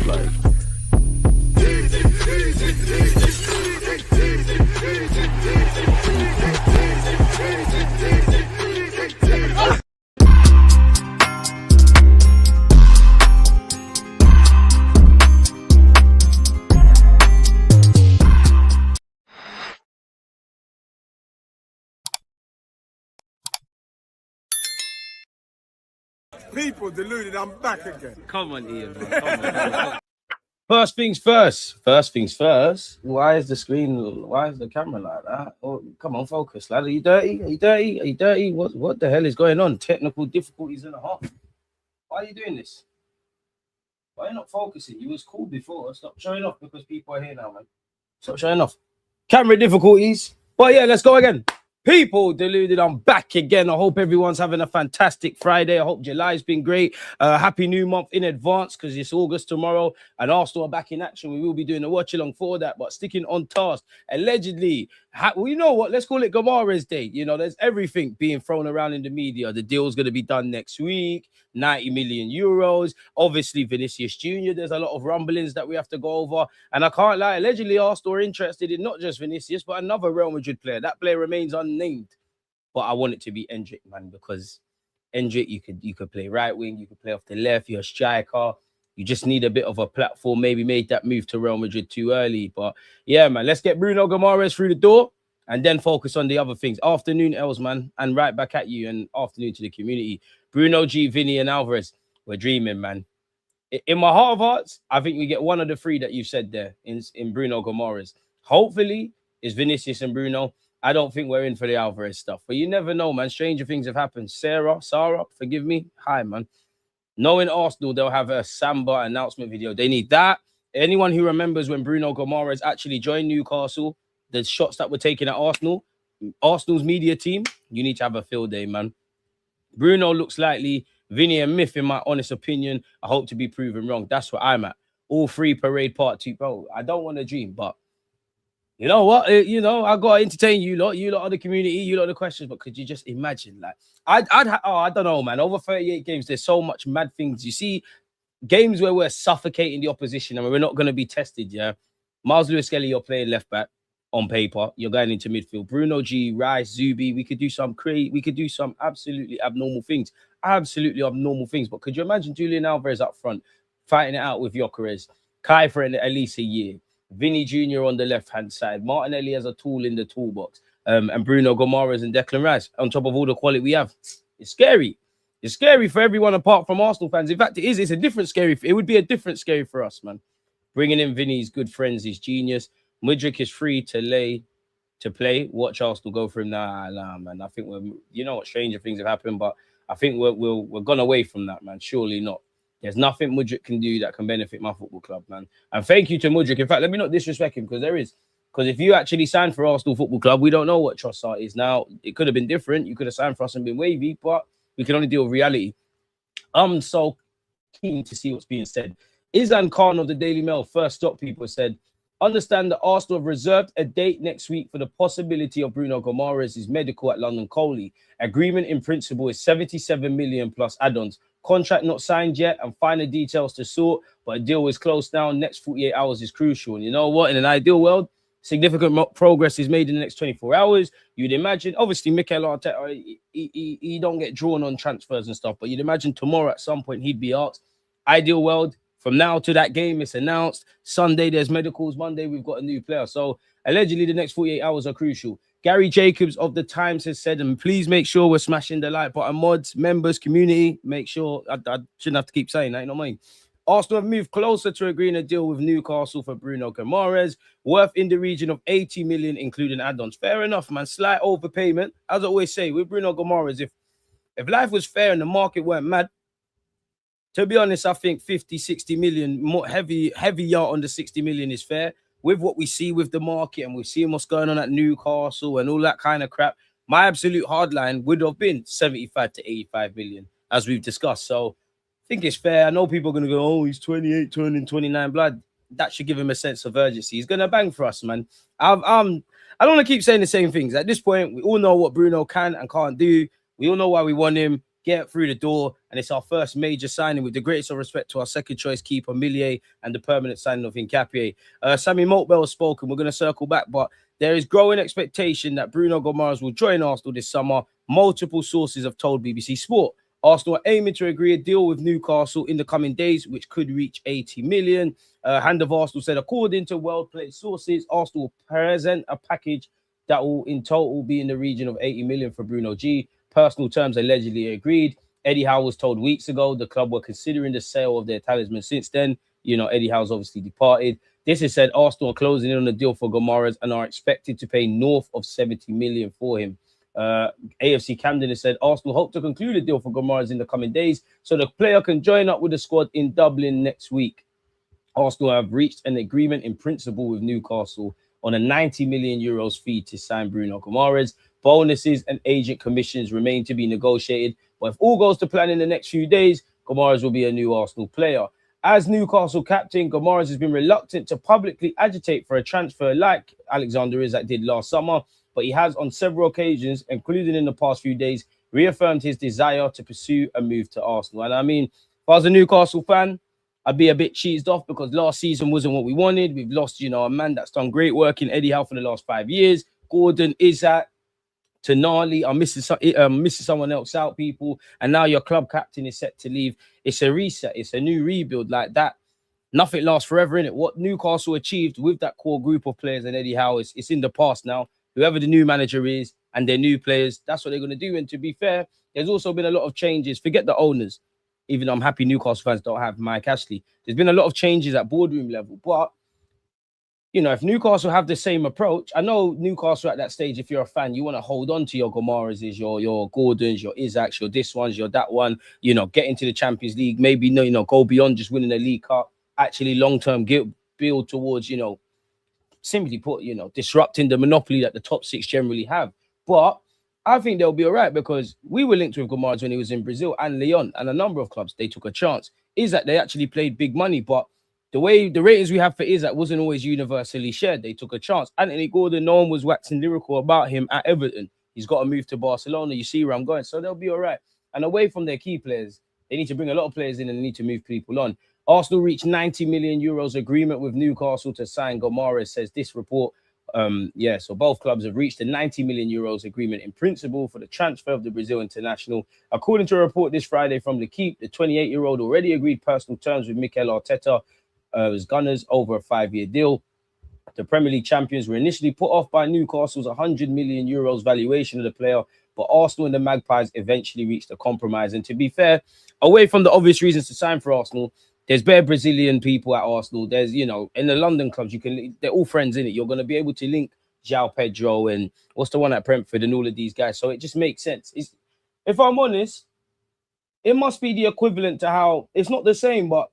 like. People deluded, I'm back again. Come on, Ian. Come on. First things first. Why is the camera like that? Oh, come on, focus, lad. Are you dirty? What the hell is going on? Technical difficulties and a half. Why are you doing this? Why are you not focusing? You was cool before. Stop showing off because people are here now, man. Stop showing off. Camera difficulties. But yeah, let's go again. People deluded, I'm back again. I hope everyone's having a fantastic Friday. I hope July's been great. Happy new month in advance because it's August tomorrow and Arsenal are back in action. We will be doing a watch along for that, but sticking on task. Allegedly, well, you know what? Let's call it Guimareas Day. You know, there's everything being thrown around in the media. The deal's going to be done next week, 90 million euros. Obviously, Vinicius Jr. There's a lot of rumblings that we have to go over. And I can't lie, allegedly, Arsenal are interested in not just Vinicius, but another Real Madrid player. That player remains unnamed. But I want it to be Endrick, man, because Endrick, you could play right wing, you could play off the left, you're a striker. You just need a bit of a platform. Maybe made that move to Real Madrid too early. But yeah, man, let's get Bruno Guimareas through the door and then focus on the other things. Afternoon, Els, man, and right back at you, and afternoon to the community. Bruno G, Vini, and Alvarez, we're dreaming, man. In my heart of hearts, I think we get one of the three that you said there in Bruno Guimareas. Hopefully, it's Vinicius and Bruno. I don't think we're in for the Alvarez stuff, but you never know, man. Stranger things have happened. Sarah, forgive me. Hi, man. Knowing Arsenal, they'll have a Samba announcement video. They need that. Anyone who remembers when Bruno Guimareas actually joined Newcastle, the shots that were taken at Arsenal, Arsenal's media team, you need to have a field day, man. Bruno looks likely. Vinny a myth, in my honest opinion. I hope to be proven wrong. That's where I'm at. All three parade part two. Bro, I don't want to dream, but you know what? I got to entertain you lot. You lot are the community. You lot are the questions. But could you just imagine? Like, I don't know, man. Over 38 games, there's so much mad things. You see, games where we're suffocating the opposition and we're not going to be tested, yeah? Miles Lewis-Skelly, you're playing left back on paper. You're going into midfield. Bruno G, Rice, Zubi. We could do some absolutely abnormal things. But could you imagine Julian Alvarez up front, fighting it out with Gyökeres? Kai for at least a year. Vini Jr. on the left-hand side. Martinelli as a tool in the toolbox. And Bruno Guimareas and Declan Rice on top of all the quality we have. It's scary. It's scary for everyone apart from Arsenal fans. In fact, it is. It's a different scary. It would be a different scary for us, man. Bringing in Vinny's good friends is genius. Mudryk is free to play. Watch Arsenal go for him. Nah, man. I think stranger things have happened, but I think we're gone away from that, man. Surely not. There's nothing Mudryk can do that can benefit my football club, man. And thank you to Mudryk. In fact, let me not disrespect him because there is. Because if you actually signed for Arsenal Football Club, we don't know what Trossard is now. It could have been different. You could have signed for us and been wavy, but we can only deal with reality. I'm so keen to see what's being said. Izan Khan of the Daily Mail, first stop people, said, understand that Arsenal have reserved a date next week for the possibility of Bruno Guimareas' medical at London Coley. Agreement in principle is 77 million plus add-ons. Contract not signed yet and finer details to sort, but a deal is close now. Next 48 hours is crucial. And you know what? In an ideal world, significant progress is made in the next 24 hours. You'd imagine, obviously, Mikel Arteta, he don't get drawn on transfers and stuff, but you'd imagine tomorrow at some point he'd be asked. Ideal world, from now to that game, it's announced. Sunday, there's medicals. Monday, we've got a new player. So allegedly, the next 48 hours are crucial. Gary Jacobs of The Times has said, and please make sure we're smashing the like button, mods, members, community. Make sure, I shouldn't have to keep saying that, you know what I mean? Arsenal have moved closer to agreeing a deal with Newcastle for Bruno Guimareas, worth in the region of 80 million, including add-ons. Fair enough, man. Slight overpayment. As I always say, with Bruno Guimareas, if life was fair and the market weren't mad, to be honest, I think 50, 60 million, more heavier on the 60 million is fair. With what we see with the market and we're seeing what's going on at Newcastle and all that kind of crap, my absolute hard line would have been 75 to 85 million, as we've discussed. So I think it's fair. I know people are going to go, oh, he's 28, turning 29. Blood, that should give him a sense of urgency. He's going to bang for us, man. I don't want to keep saying the same things. At this point, we all know what Bruno can and can't do. We all know why we want him. get through the door, and it's our first major signing with the greatest of respect to our second choice keeper, Millier, and the permanent signing of Nketiah. Sammy Motbel has spoken. We're going to circle back, but there is growing expectation that Bruno Guimareas will join Arsenal this summer. Multiple sources have told BBC Sport. Arsenal are aiming to agree a deal with Newcastle in the coming days, which could reach 80 million. Hand of Arsenal said, according to well-placed sources, Arsenal will present a package that will in total be in the region of 80 million for Bruno G. Personal terms allegedly agreed. Eddie Howe was told weeks ago the club were considering the sale of their talisman. Since then, Eddie Howe's obviously departed. This is said Arsenal are closing in on the deal for Guimareas and are expected to pay north of 70 million for him. AFC Camden has said Arsenal hope to conclude a deal for Guimareas in the coming days so the player can join up with the squad in Dublin next week. Arsenal have reached an agreement in principle with Newcastle on a 90 million euros fee to sign Bruno Guimareas. Bonuses and agent commissions remain to be negotiated, but if all goes to plan in the next few days, Guimareas will be a new Arsenal player. As Newcastle captain, Guimareas has been reluctant to publicly agitate for a transfer like Alexander Isak did last summer, but he has on several occasions, including in the past few days, reaffirmed his desire to pursue a move to Arsenal. And I mean, if I was a Newcastle fan, I'd be a bit cheesed off because last season wasn't what we wanted. We've lost, a man that's done great work in Eddie Howe for the last 5 years. Gordon, Isak, Tonali are missing someone else out, people. And now your club captain is set to leave. It's a reset. It's a new rebuild like that. Nothing lasts forever, innit? What Newcastle achieved with that core group of players and Eddie Howe, it's in the past now. Whoever the new manager is and their new players, that's what they're going to do. And to be fair, there's also been a lot of changes. Forget the owners. Even though I'm happy Newcastle fans don't have Mike Ashley. There's been a lot of changes at boardroom level. But, if Newcastle have the same approach, I know Newcastle at that stage, if you're a fan, you want to hold on to your Guimareas, your Gordons, your Isaks, your this ones, your that one, get into the Champions League, maybe, go beyond just winning the League Cup, actually long-term build towards, simply put, disrupting the monopoly that the top six generally have. But I think they'll be all right because we were linked with Guimareas when he was in Brazil and Lyon and a number of clubs. They took a chance. Isak, they actually played big money, but the way the ratings we have for Isak wasn't always universally shared. They took a chance. Anthony Gordon, no one was waxing lyrical about him at Everton. He's got to move to Barcelona. You see where I'm going. So they'll be all right. And away from their key players, they need to bring a lot of players in and they need to move people on. Arsenal reached 90 million euros agreement with Newcastle to sign Guimareas, says this report. So both clubs have reached a 90 million euros agreement in principle for the transfer of the Brazil international. According to a report this Friday from L'Equipe, the 28-year-old already agreed personal terms with Mikel Arteta as Gunners over a 5-year deal. The Premier League champions were initially put off by Newcastle's 100 million euros valuation of the player, but Arsenal and the Magpies eventually reached a compromise. And to be fair, away from the obvious reasons to sign for Arsenal, there's bare Brazilian people at Arsenal. There's, in the London clubs, they're all friends in it. You're going to be able to link João Pedro and what's the one at Brentford and all of these guys. So it just makes sense. If I'm honest, it must be the equivalent to how it's not the same, but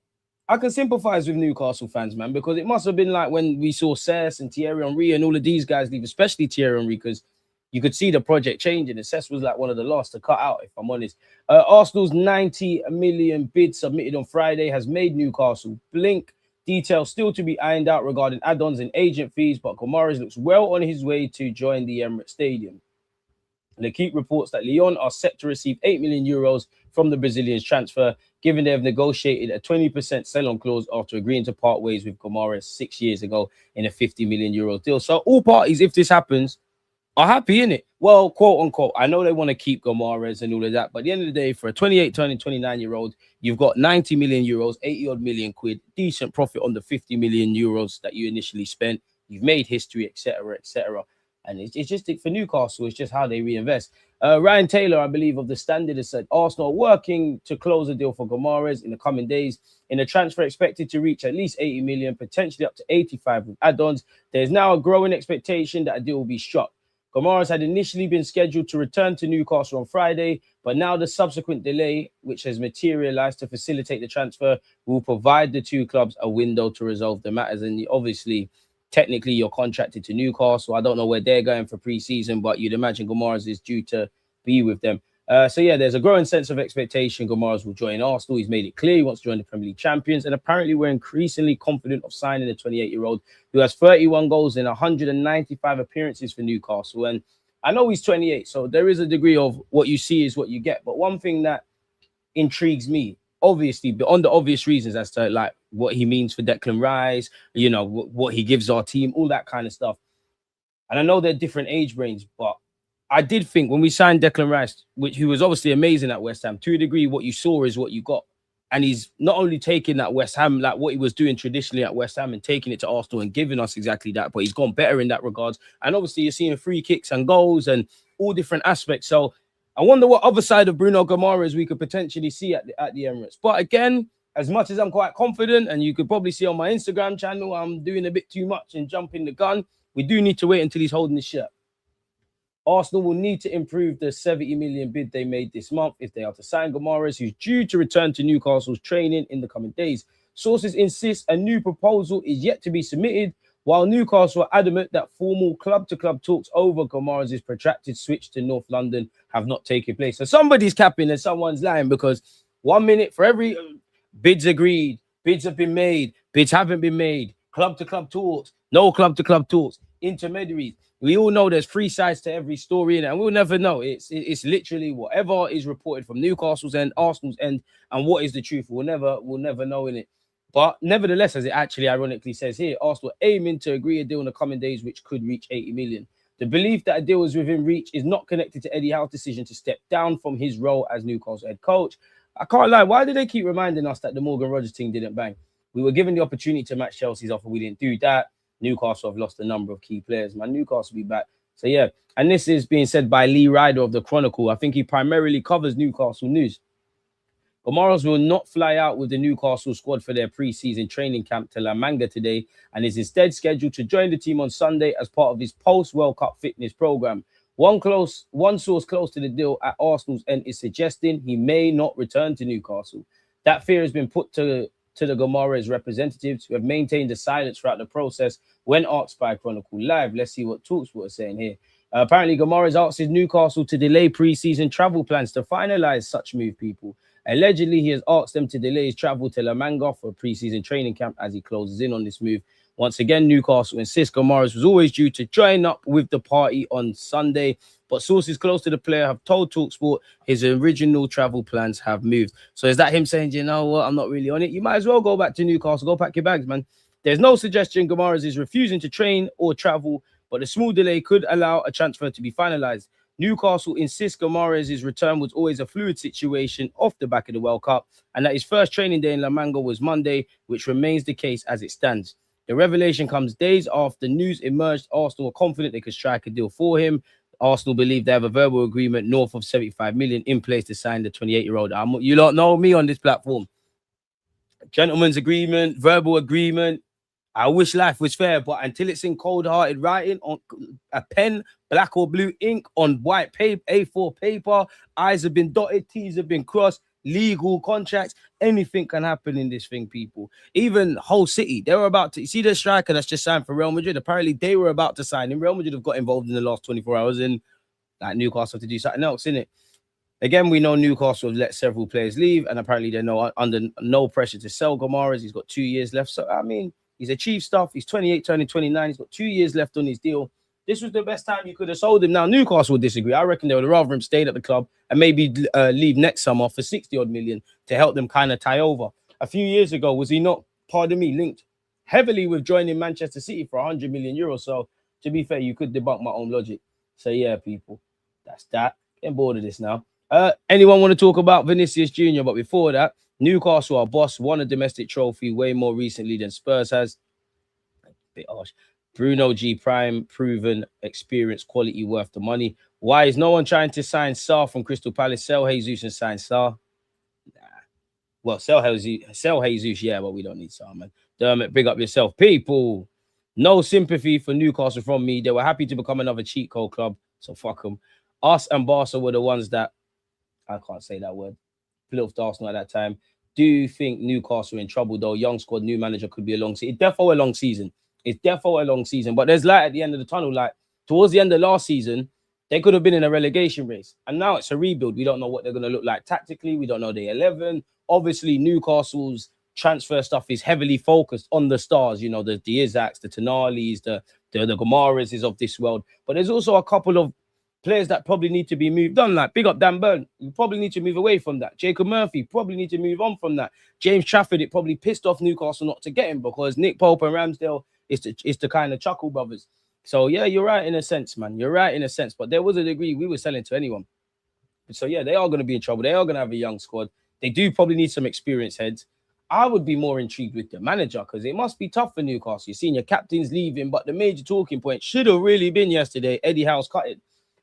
I can sympathize with Newcastle fans, man, because it must have been like when we saw Cesc and Thierry Henry and all of these guys leave, especially Thierry Henry, because you could see the project changing. And Cesc was like one of the last to cut out, if I'm honest. Arsenal's 90 million bid submitted on Friday has made Newcastle blink. Details still to be ironed out regarding add-ons and agent fees, but Guimareas looks well on his way to join the Emirates Stadium. L'Equipe reports that Lyon are set to receive 8 million euros from the Brazilian's transfer, given they have negotiated a 20% sell-on clause after agreeing to part ways with Guimareas 6 years ago in a 50 million euro deal. So all parties, if this happens, are happy in it. Well, quote unquote. I know they want to keep Guimareas and all of that, but at the end of the day, for a 28 turning 29-year-old, you've got 90 million euros, 80 odd million quid, decent profit on the 50 million euros that you initially spent. You've made history, etc., etc. And it's just for Newcastle, it's just how they reinvest. Ryan Taylor, I believe, of The Standard has said Arsenal are working to close a deal for Guimareas in the coming days. In a transfer expected to reach at least 80 million, potentially up to 85 with add-ons, there's now a growing expectation that a deal will be struck. Guimareas had initially been scheduled to return to Newcastle on Friday, but now the subsequent delay, which has materialized to facilitate the transfer, will provide the two clubs a window to resolve the matters. And obviously, technically, you're contracted to Newcastle. I don't know where they're going for pre-season, but you'd imagine Guimareas is due to be with them. There's a growing sense of expectation Guimareas will join Arsenal. He's made it clear he wants to join the Premier League champions, and apparently we're increasingly confident of signing the 28-year-old who has 31 goals in 195 appearances for Newcastle. And I know he's 28, so there is a degree of what you see is what you get. But one thing that intrigues me, obviously, beyond the obvious reasons as to like what he means for Declan Rice, you know, what he gives our team, all that kind of stuff. And I know they're different age range, but I did think when we signed Declan Rice, who was obviously amazing at West Ham, to a degree, what you saw is what you got. And he's not only taking that West Ham, like what he was doing traditionally at West Ham, and taking it to Arsenal and giving us exactly that, but he's gone better in that regards. And obviously, you're seeing free kicks and goals and all different aspects. So I wonder what other side of Bruno Guimareas we could potentially see at the Emirates. But again, as much as I'm quite confident, and you could probably see on my Instagram channel, I'm doing a bit too much and jumping the gun. We do need to wait until he's holding his shirt. Arsenal will need to improve the 70 million bid they made this month if they are to sign Guimareas, who's due to return to Newcastle's training in the coming days. Sources insist a new proposal is yet to be submitted, while Newcastle are adamant that formal club-to-club talks over Guimareas' protracted switch to North London have not taken place. So somebody's capping and someone's lying, because 1 minute for every bids agreed, bids have been made, bids haven't been made, club-to-club talks, no club-to-club talks, intermediaries. We all know there's 3 sides to every story, and we'll never know. It's literally whatever is reported from Newcastle's end, Arsenal's end, and what is the truth. We'll never know in it. But nevertheless, as it actually ironically says here, Arsenal aiming to agree a deal in the coming days, which could reach 80 million. The belief that a deal is within reach is not connected to Eddie Howe's decision to step down from his role as Newcastle head coach. I can't lie. Why do they keep reminding us that the Morgan Rogers thing didn't bang? We were given the opportunity to match Chelsea's offer. We didn't do that. Newcastle have lost a number of key players. Man, Newcastle will be back. So, yeah. And this is being said by Lee Ryder of the Chronicle. I think he primarily covers Newcastle news. Guimareas will not fly out with the Newcastle squad for their pre-season training camp to La Manga today, and is instead scheduled to join the team on Sunday as part of his post-World Cup fitness program. One source close to the deal at Arsenal's end is suggesting he may not return to Newcastle. That fear has been put to the Guimareas representatives, who have maintained the silence throughout the process when asked by Chronicle Live. Let's see what Talksport is saying here. Apparently, Guimareas asked his Newcastle to delay pre-season travel plans to finalise such move, people. Allegedly, he has asked them to delay his travel to La Manga for a pre-season training camp as he closes in on this move. Once again, Newcastle insists Guimareas was always due to join up with the party on Sunday, but sources close to the player have told Talksport his original travel plans have moved. So is that him saying, you know what, I'm not really on it? You might as well go back to Newcastle, go pack your bags, man. There's no suggestion Guimareas is refusing to train or travel, but a small delay could allow a transfer to be finalised. Newcastle insists Guimareas' return was always a fluid situation off the back of the World Cup, and that his first training day in La Manga was Monday, which remains the case as it stands. The revelation comes days after news emerged. Arsenal are confident they could strike a deal for him. Arsenal believe they have a verbal agreement north of 75 million in place to sign the 28-year-old. You don't know me on this platform. Gentleman's agreement, verbal agreement. I wish life was fair, but until it's in cold-hearted writing on a pen, black or blue ink on white paper, A4 paper, I's have been dotted, T's have been crossed, legal contracts, anything can happen in this thing, people. Even Hull City, they were about to, you see the striker that's just signed for Real Madrid, apparently they were about to sign him. Real Madrid have got involved in the last 24 hours, and like Newcastle to do something else, innit? Again, we know Newcastle have let several players leave, and apparently they're under no pressure to sell Guimareas. He's got 2 years left, so I mean, he's achieved stuff. He's 28, turning 29. He's got 2 years left on his deal. This was the best time you could have sold him. Now, Newcastle would disagree. I reckon they would rather him stayed at the club and maybe leave next summer for 60-odd million to help them kind of tie over. A few years ago, was he not, pardon me, linked heavily with joining Manchester City for 100 million euros? So, to be fair, you could debunk my own logic. So, yeah, people, that's that. Getting bored of this now. Anyone want to talk about Vinicius Jr.? But before that, Newcastle, our boss, won a domestic trophy way more recently than Spurs has. A bit harsh. Bruno G Prime, proven experience, quality worth the money. Why is no one trying to sign Sarr from Crystal Palace? Sell Jesus and sign Sarr? Nah. Well, sell Jesus, yeah, but we don't need Sarr, man. Dermot, big up yourself. People, no sympathy for Newcastle from me. They were happy to become another cheat code club, so fuck them. Us and Barca were the ones that, I can't say that word, playoff Arsenal at that time. Do you think Newcastle are in trouble, though? Young squad, new manager, could be a long season. It's definitely a long season. It's definitely a long season, but there's light at the end of the tunnel. Like towards the end of last season, they could have been in a relegation race, and now it's a rebuild. We don't know what they're going to look like tactically. We don't know the 11. Obviously, Newcastle's transfer stuff is heavily focused on the stars. You know, the Isaacs, the Tenalis, the Guimareas of this world. But there's also a couple of players that probably need to be moved on. Like, big up Dan Burn. You probably need to move away from that. Jacob Murphy probably need to move on from that. James Trafford, it probably pissed off Newcastle not to get him because Nick Pope and Ramsdale is the kind of chuckle brothers. So, yeah, you're right in a sense, man. You're right in a sense. But there was a degree we were selling to anyone. So, yeah, they are going to be in trouble. They are going to have a young squad. They do probably need some experienced heads. I would be more intrigued with the manager because it must be tough for Newcastle. You're seeing your captains leaving, but the major talking point should have really been yesterday, Eddie Howe's cutting.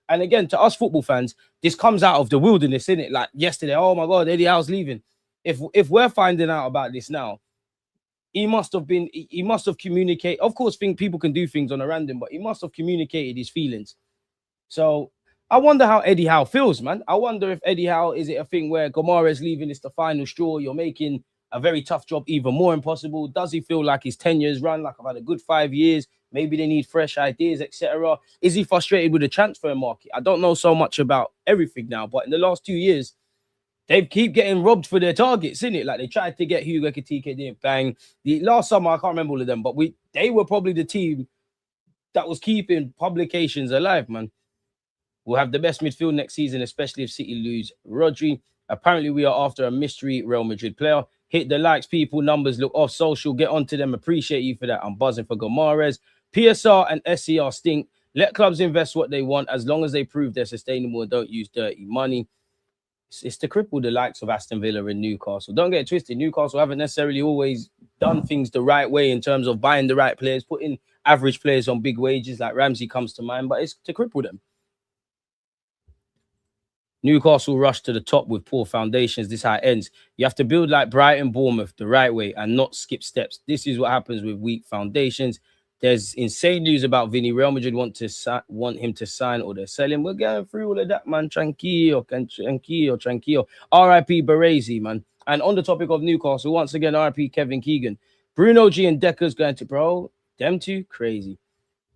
And again, to us football fans, this comes out of the wilderness, isn't it? Like yesterday, oh my God, Eddie Howe's leaving. If we're finding out about this now, he must have communicated. Of course, people can do things on a random, but he must have communicated his feelings. So I wonder how Eddie Howe feels, man. I wonder if Eddie Howe, is it a thing where Guimareas leaving is the final straw? You're making a very tough job even more impossible. Does he feel like his 10 years run, like I've had a good 5 years? Maybe they need fresh ideas, etc. Is he frustrated with the transfer market? I don't know so much about everything now, but in the last 2 years, they keep getting robbed for their targets, innit? Like they tried to get Hugo Ekitike, didn't bang. The last summer, I can't remember all of them, but they were probably the team that was keeping publications alive, man. We'll have the best midfield next season, especially if City lose Rodri. Apparently, we are after a mystery Real Madrid player. Hit the likes, people. Numbers look off social. Get onto them. Appreciate you for that. I'm buzzing for Guimareas. PSR and SCR stink. Let clubs invest what they want as long as they prove they're sustainable and don't use dirty money. It's to cripple the likes of Aston Villa and Newcastle. Don't get it twisted. Newcastle haven't necessarily always done things the right way in terms of buying the right players, putting average players on big wages like Ramsey comes to mind, but it's to cripple them. Newcastle rushed to the top with poor foundations. This is how it ends. You have to build like Brighton, Bournemouth the right way and not skip steps. This is what happens with weak foundations. There's insane news about Vini. Real Madrid want him to sign or they're selling. We're going through all of that, man. Tranquillo. R.I.P. Baresi, man. And on the topic of Newcastle, once again, R.I.P. Kevin Keegan. Bruno G and Decker's going to, bro, them two, crazy.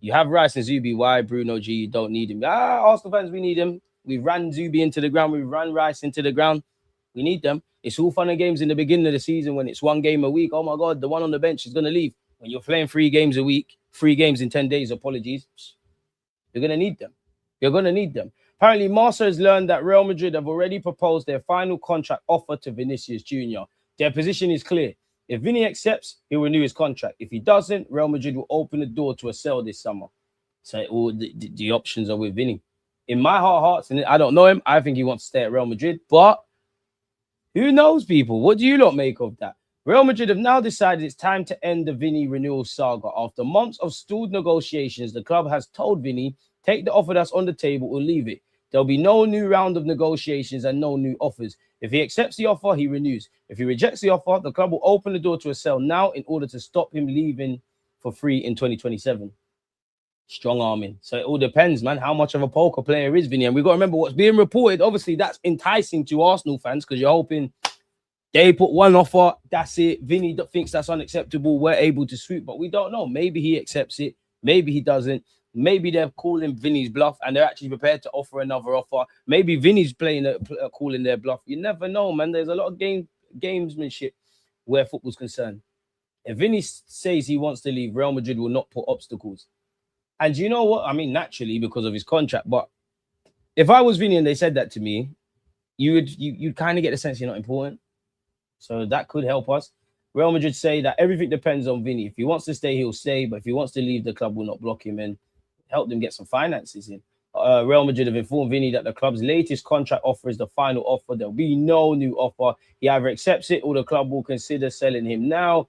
You have Rice and Zubi. Why Bruno G? You don't need him. Arsenal fans, we need him. We've ran Zubi into the ground. We've run Rice into the ground. We need them. It's all fun and games in the beginning of the season when it's one game a week. Oh, my God, the one on the bench is going to leave. When you're playing 3 games a week, 3 games in 10 days, apologies, you're going to need them. You're going to need them. Apparently, Marca has learned that Real Madrid have already proposed their final contract offer to Vinicius Jr. Their position is clear. If Vini accepts, he'll renew his contract. If he doesn't, Real Madrid will open the door to a sale this summer. So all the options are with Vini. In my heart of hearts, and I don't know him, I think he wants to stay at Real Madrid. But who knows, people? What do you lot make of that? Real Madrid have now decided it's time to end the Vini renewal saga. After months of stalled negotiations, the club has told Vini, take the offer that's on the table or leave it. There'll be no new round of negotiations and no new offers. If he accepts the offer, he renews. If he rejects the offer, the club will open the door to a sale now in order to stop him leaving for free in 2027. Strong arming. So it all depends, man, how much of a poker player is Vini. And we've got to remember what's being reported. Obviously, that's enticing to Arsenal fans because you're hoping they put one offer, that's it. Vini thinks that's unacceptable. We're able to swoop, but we don't know. Maybe he accepts it. Maybe he doesn't. Maybe they're calling Vini's bluff and they're actually prepared to offer another offer. Maybe Vini's calling their bluff. You never know, man. There's a lot of gamesmanship where football's concerned. If Vini says he wants to leave, Real Madrid will not put obstacles. And you know what? I mean, naturally, because of his contract. But if I was Vini and they said that to me, you'd kind of get the sense you're not important. So that could help us. Real Madrid say that everything depends on Vini. If he wants to stay, he'll stay. But if he wants to leave, the club will not block him and help them get some finances in. Real Madrid have informed Vini that the club's latest contract offer is the final offer. There'll be no new offer. He either accepts it or the club will consider selling him now.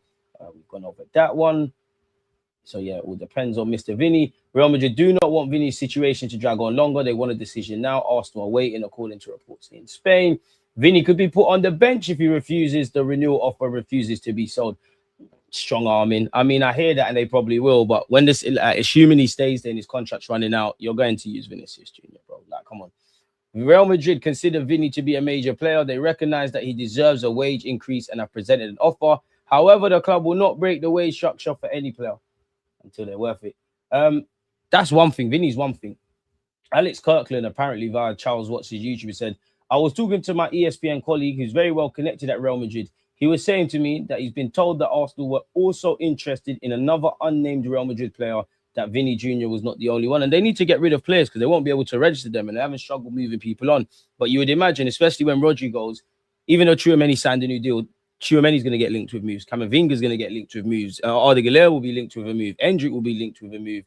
We've gone over that one. So, yeah, it all depends on Mr. Vini. Real Madrid do not want Vini's situation to drag on longer. They want a decision now. Arsenal are waiting, according to reports in Spain. Vini could be put on the bench if he refuses the renewal offer, refuses to be sold. Strong arming. I mean, I hear that and they probably will. But when this, assuming he stays there and his contract's running out, you're going to use Vinicius Jr., bro. Like, come on. Real Madrid consider Vini to be a major player. They recognize that he deserves a wage increase and have presented an offer. However, the club will not break the wage structure for any player until they're worth it. That's one thing. Vini's one thing. Alex Kirkland, apparently via Charles Watts' YouTube, said, I was talking to my ESPN colleague who's very well connected at Real Madrid. He was saying to me that he's been told that Arsenal were also interested in another unnamed Real Madrid player that Vini Jr. was not the only one. And they need to get rid of players because they won't be able to register them, and they haven't struggled moving people on. But you would imagine, especially when Rodri goes, even though Tchouaméni signed a new deal, Tchouaméni's going to get linked with moves. Camavinga's going to get linked with moves. Arda Güler will be linked with a move. Endrick will be linked with a move.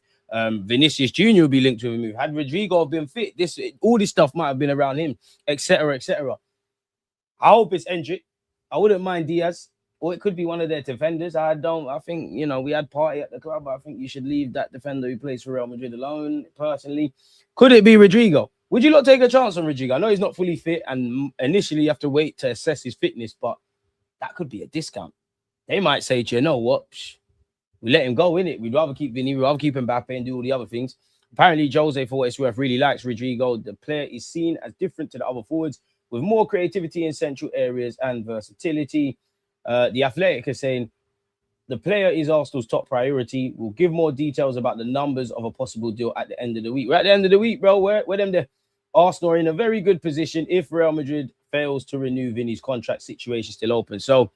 Vinicius Jr. will be linked with a move. Had Rodrigo been fit, all this stuff might have been around him, etc., etc. I hope it's Endrick. I wouldn't mind Diaz, or it could be one of their defenders. I think, you know, we had Party at the club. I think you should leave that defender who plays for Real Madrid alone, personally. Could it be Rodrigo? Would you not take a chance on Rodrigo? I know he's not fully fit, and initially you have to wait to assess his fitness, but that could be a discount. They might say to you, know what? We let him go, innit? We'd rather keep Vini, we'd rather keep Mbappe and do all the other things. Apparently, Jose, for what it's worth, really likes Rodrigo. The player is seen as different to the other forwards, with more creativity in central areas and versatility. The Athletic is saying the player is Arsenal's top priority. We'll give more details about the numbers of a possible deal at the end of the week. We're at the end of the week, bro. We're them there. Arsenal are in a very good position if Real Madrid fails to renew Vini's contract. Situation still open. So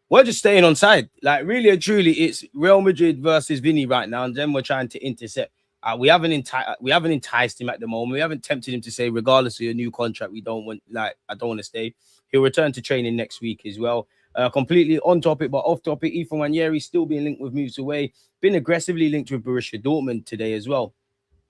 we're just staying on side. Like, really and truly, it's Real Madrid versus Vini right now, and then we're trying to intercept. We haven't enticed him at the moment. We haven't tempted him to say, regardless of your new contract, I don't want to stay. He'll return to training next week as well. Completely on topic, but off topic. Ethan Nwaneri still being linked with moves away. Been aggressively linked with Borussia Dortmund today as well,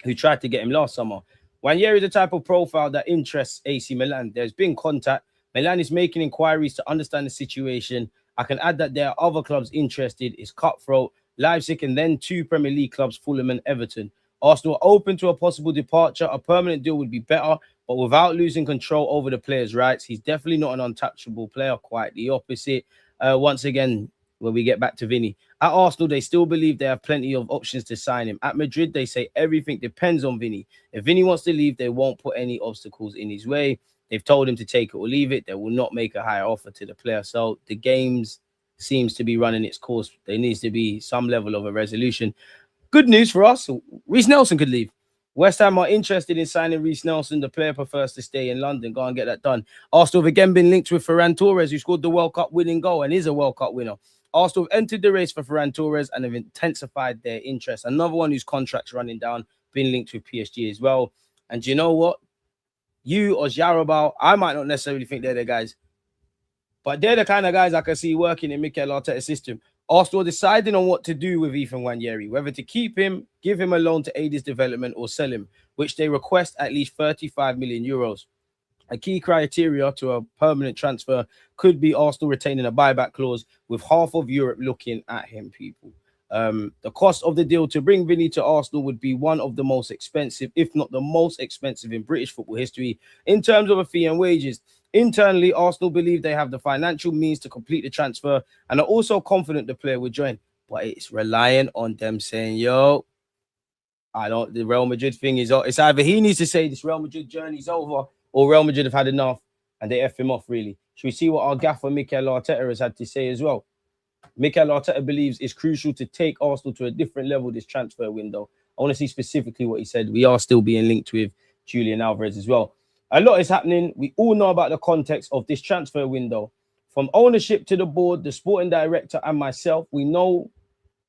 who tried to get him last summer. Nwaneri is the type of profile that interests AC Milan. There's been contact. Milan is making inquiries to understand the situation. I can add that there are other clubs interested. It's cutthroat, Leipzig, and then 2 Premier League clubs, Fulham and Everton. Arsenal open to a possible departure. A permanent deal would be better, but without losing control over the player's rights. He's definitely not an untouchable player, quite the opposite. Once again, when we get back to Vini. At Arsenal, they still believe they have plenty of options to sign him. At Madrid, they say everything depends on Vini. If Vini wants to leave, they won't put any obstacles in his way. They've told him to take it or leave it. They will not make a higher offer to the player. So the games seems to be running its course. There needs to be some level of a resolution. Good news for us. Reece Nelson could leave. West Ham are interested in signing Reece Nelson. The player prefers to stay in London. Go and get that done. Arsenal have again been linked with Ferran Torres, who scored the World Cup winning goal and is a World Cup winner. Arsenal have entered the race for Ferran Torres and have intensified their interest. Another one whose contract's running down, been linked with PSG as well. And you know what? You or Jarabal, I might not necessarily think they're the guys, but they're the kind of guys I can see working in Mikel Arteta's system. Arsenal deciding on what to do with Ethan Nwaneri, whether to keep him, give him a loan to aid his development, or sell him, which they request at least 35 million euros. A key criteria to a permanent transfer could be Arsenal retaining a buyback clause, with half of Europe looking at him, people. The cost of the deal to bring Vini to Arsenal would be one of the most expensive, if not the most expensive in British football history in terms of a fee and wages. Internally, Arsenal believe they have the financial means to complete the transfer and are also confident the player will join. But it's relying on them saying, yo, the Real Madrid thing is, it's either he needs to say this Real Madrid journey's over, or Real Madrid have had enough and they F him off, really. Should we see what our gaffer Mikel Arteta has had to say as well? Mikel Arteta believes it's crucial to take Arsenal to a different level this transfer window. I want to see specifically what he said. We are still being linked with Julian Alvarez as well. A lot is happening. We all know about the context of this transfer window. From ownership to the board, the sporting director and myself, we know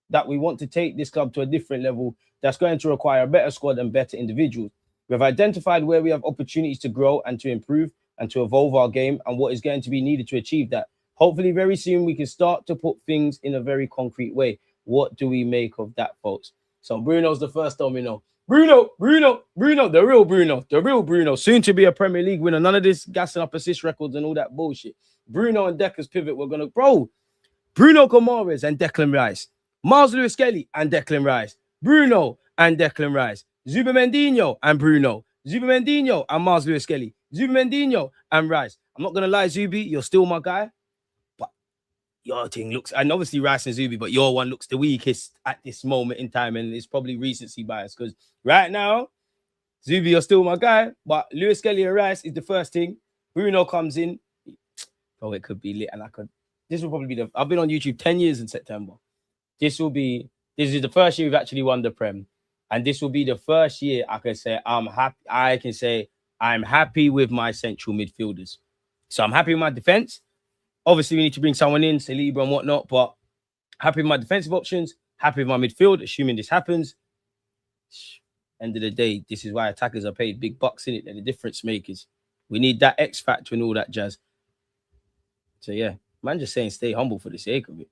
that we want to take this club to a different level that's going to require a better squad and better individuals. We have identified where we have opportunities to grow and to improve and to evolve our game and what is going to be needed to achieve that. Hopefully very soon we can start to put things in a very concrete way. What do we make of that, folks? So Bruno's the first domino. Bruno, the real Bruno, soon to be a Premier League winner. None of this gassing up assist records and all that bullshit. Bruno and Decker's pivot, Bruno Guimareas and Declan Rice. Miles Lewis-Skelly and Declan Rice. Bruno and Declan Rice. Zubimendinho and Bruno. Zubimendinho and Miles Lewis-Skelly. Zubimendinho and Rice. I'm not going to lie, Zubi, you're still my guy. But your thing looks, and obviously Rice and Zubi, but your one looks the weakest at this moment in time, and it's probably recency bias, because right now, Zubi, you're still my guy, but Lewis-Skelly and Rice is the first thing. Bruno comes in. Oh, it could be lit, and this will probably be I've been on YouTube 10 years in September. This is the first year we've actually won the Prem. And this will be the first year I can say I'm happy with my central midfielders. So I'm happy with my defense. Obviously, we need to bring someone in, Saliba and whatnot, but happy with my defensive options, happy with my midfield, assuming this happens. End of the day, this is why attackers are paid big bucks in it. They're the difference makers. We need that X factor and all that jazz. So yeah, man, just saying, stay humble for the sake of it.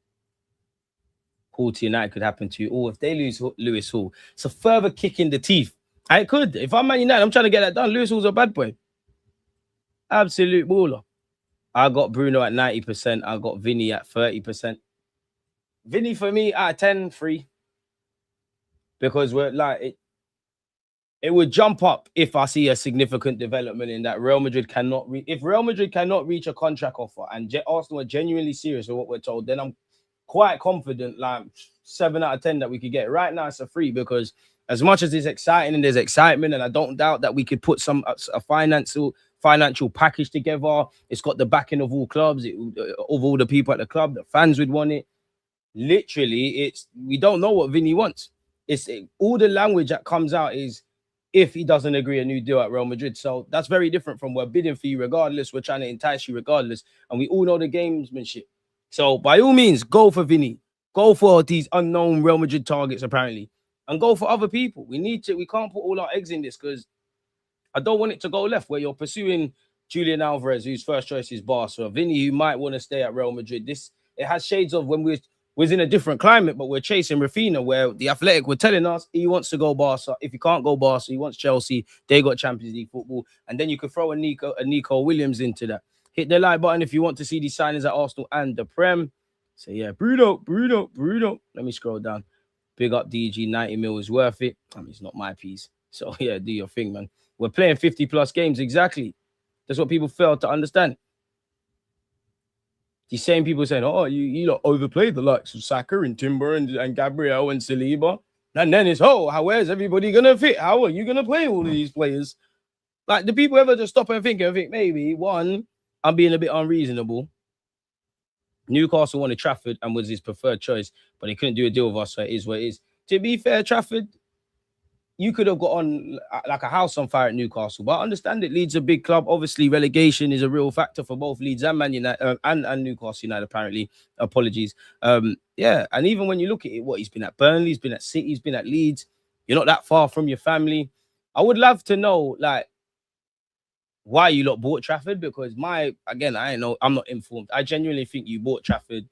Hall to United could happen to you. Or if they lose Lewis Hall, it's a further kick in the teeth. I could. If I'm Man United, I'm trying to get that done. Lewis Hall's a bad boy. Absolute baller. I got Bruno at 90%. I got Vini at 30%. Vini for me at 10, 3. Because we're like it would jump up if I see a significant development in that Real Madrid cannot if Real Madrid cannot reach a contract offer and Arsenal are genuinely serious with what we're told, then I'm quite confident, like 7 out of 10 that we could get. Right now, it's a 3 because as much as it's exciting and there's excitement, and I don't doubt that we could put a financial package together. It's got the backing of all clubs, of all the people at the club. The fans would want it. Literally, we don't know what Vini wants. All the language that comes out is if he doesn't agree a new deal at Real Madrid. So that's very different from we're bidding for you regardless. We're trying to entice you regardless. And we all know the gamesmanship. So by all means, go for Vini. Go for these unknown Real Madrid targets, apparently. And go for other people. We can't put all our eggs in this because I don't want it to go left where you're pursuing Julian Alvarez, whose first choice is Barca. Vini, who might want to stay at Real Madrid. It has shades of when we was in a different climate, but we're chasing Rafinha, where the Athletic were telling us he wants to go Barca. If he can't go Barca, he wants Chelsea. They got Champions League football. And then you could throw a Nico Williams into that. Hit the like button if you want to see these signings at Arsenal and the Prem. So yeah, Bruno. Let me scroll down. Big up DG, 90 mil is worth it. I mean, it's not my piece. So yeah, do your thing, man. We're playing 50 plus games, exactly. That's what people fail to understand. These same people saying, oh, you lot overplayed the likes of Saka and Timber and Gabriel and Saliba. And then it's, where's everybody going to fit? How are you going to play all of these players? Like, do people ever just stop and think maybe, one, I'm being a bit unreasonable. Newcastle wanted Trafford and was his preferred choice, but they couldn't do a deal with us, so it is what it is. To be fair, Trafford, you could have got on like a house on fire at Newcastle, but I understand it. Leeds a big club. Obviously, relegation is a real factor for both Leeds and Man United and Newcastle United. Apparently, apologies. Yeah, and even when you look at it, he's been at Burnley, he's been at City, he's been at Leeds. You're not that far from your family. I would love to know, like, why you lot bought Trafford, because I'm not informed. I genuinely think you bought Trafford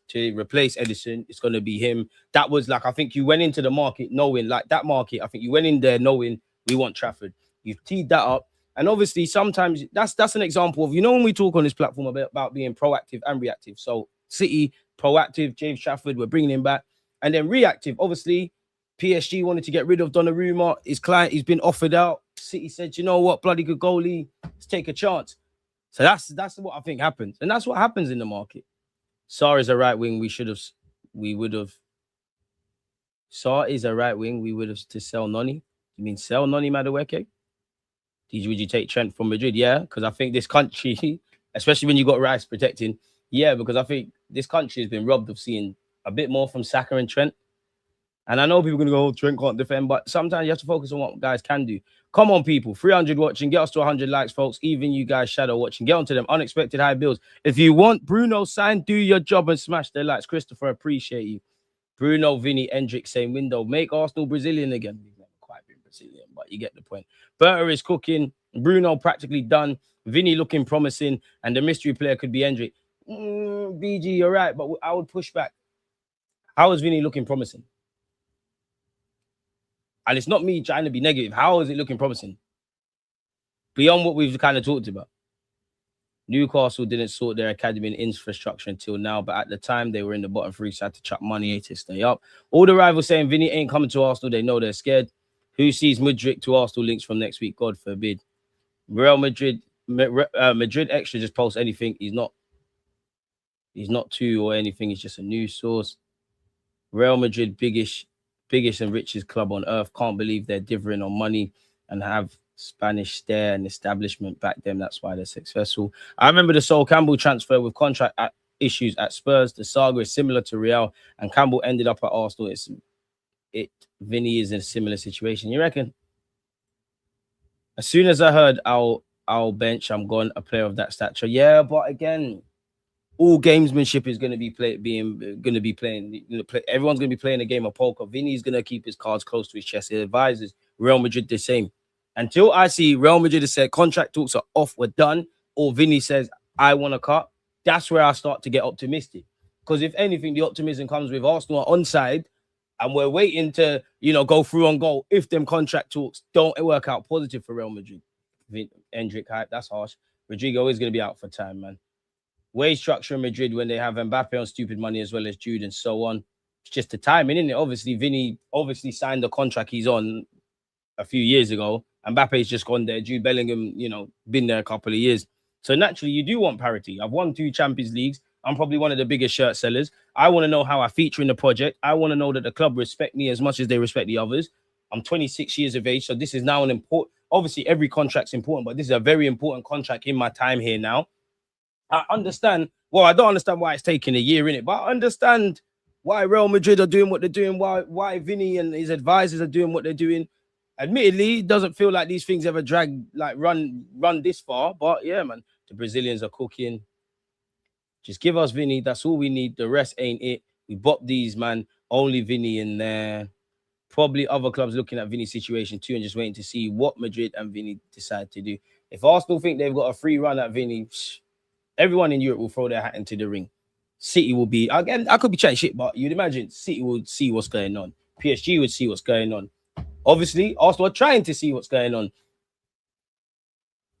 to replace Edison. It's going to be him. That was like, I think you went into the market knowing, like that market, I think you went in there knowing we want Trafford. You've teed that up. And obviously sometimes that's an example of, when we talk on this platform about being proactive and reactive. So City, proactive, James Trafford, we're bringing him back. And then reactive, obviously, PSG wanted to get rid of Donnarumma. His client, he's been offered out. City said, you know what, bloody good goalie, let's take a chance. So that's what I think happens. And that's what happens in the market. Sarr is a right wing. We would have. Sarr is a right wing. We would have to sell Noni. You mean sell Noni Madueke? Would you take Trent from Madrid? Yeah, because I think this country, especially when you got Rice protecting, yeah, because I think this country has been robbed of seeing a bit more from Saka and Trent. And I know people are going to go, oh, Trent can't defend, but sometimes you have to focus on what guys can do. Come on, people. 300 watching. Get us to 100 likes, folks. Even you guys shadow watching. Get onto them unexpected high bills. If you want Bruno signed, do your job and smash the likes. Christopher, appreciate you. Bruno, Vini, Endrick, same window. Make Arsenal Brazilian again. We've never quite been Brazilian, but you get the point. Berta is cooking. Bruno practically done. Vini looking promising. And the mystery player could be Endrick. BG, you're right, but I would push back. How is Vini looking promising? And it's not me trying to be negative. How is it looking promising? Beyond what we've kind of talked about. Newcastle didn't sort their academy and infrastructure until now, but at the time they were in the bottom 3, so had to chuck money to stay up. All the rivals saying Vini ain't coming to Arsenal. They know they're scared. Who sees Mudryk to Arsenal links from next week? God forbid. Real Madrid, Madrid Extra just posts anything. He's not two or anything. He's just a news source. Real Madrid, biggest and richest club on earth. Can't believe they're differing on money and have Spanish stare and establishment back them. That's why they're successful. I remember the Sol Campbell transfer with contract issues at Spurs. The saga is similar to Real, and Campbell ended up at Arsenal. Vinny is in a similar situation. You reckon? As soon as I heard I'll bench, I'm gone, a player of that stature. Yeah, but again, all gamesmanship is going to be playing. Everyone's going to be playing a game of poker. Vinny's going to keep his cards close to his chest. He advises Real Madrid the same. Until I see Real Madrid has said contract talks are off, we're done, or Vinny says I want a cut, that's where I start to get optimistic. Because if anything, the optimism comes with Arsenal are onside, and we're waiting to go through on goal if them contract talks don't work out positive for Real Madrid. Endrick hype, that's harsh. Rodrigo is going to be out for time, man. Wage structure in Madrid when they have Mbappe on stupid money as well as Jude and so on. It's just the timing, isn't it? Obviously, Vinny signed the contract he's on a few years ago. Mbappe's just gone there. Jude Bellingham, been there a couple of years. So naturally, you do want parity. I've won 2 Champions Leagues. I'm probably one of the biggest shirt sellers. I want to know how I feature in the project. I want to know that the club respect me as much as they respect the others. I'm 26 years of age, so this is now an important... Obviously, every contract's important, but this is a very important contract in my time here now. I understand. Well, I don't understand why it's taking a year, innit? But I understand why Real Madrid are doing what they're doing, why Vinny and his advisors are doing what they're doing. Admittedly, it doesn't feel like these things ever run this far. But yeah, man, the Brazilians are cooking. Just give us Vinny. That's all we need. The rest ain't it. We bop these, man. Only Vinny in there. Probably other clubs looking at Vinny's situation too and just waiting to see what Madrid and Vinny decide to do. If Arsenal think they've got a free run at Vinny, everyone in Europe will throw their hat into the ring. City will be, again, I could be chatting shit, but you'd imagine City would see what's going on. PSG would see what's going on. Obviously, Arsenal are trying to see what's going on.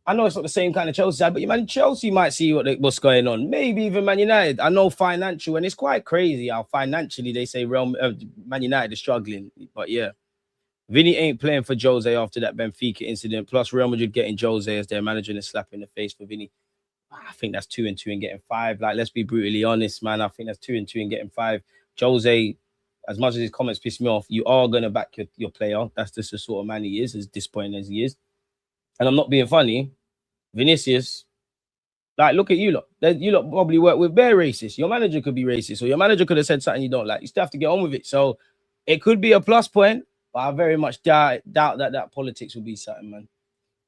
I know it's not the same kind of Chelsea side, but man, Chelsea might see what's going on. Maybe even Man United. I know financial, and it's quite crazy how financially they say Man United is struggling. But yeah, Vinny ain't playing for Jose after that Benfica incident. Plus, Real Madrid getting Jose as their manager and a slap in the face for Vinny. I think that's 2 and 2 and getting 5. Like, let's be brutally honest, man. I think that's 2 and 2 and getting 5. Jose, as much as his comments piss me off, you are going to back your player. That's just the sort of man he is, as disappointing as he is. And I'm not being funny. Vinicius, like, look at you lot. You lot probably work with bare racists. Your manager could be racist, or your manager could have said something you don't like. You still have to get on with it. So it could be a plus point, but I very much doubt that politics will be something, man.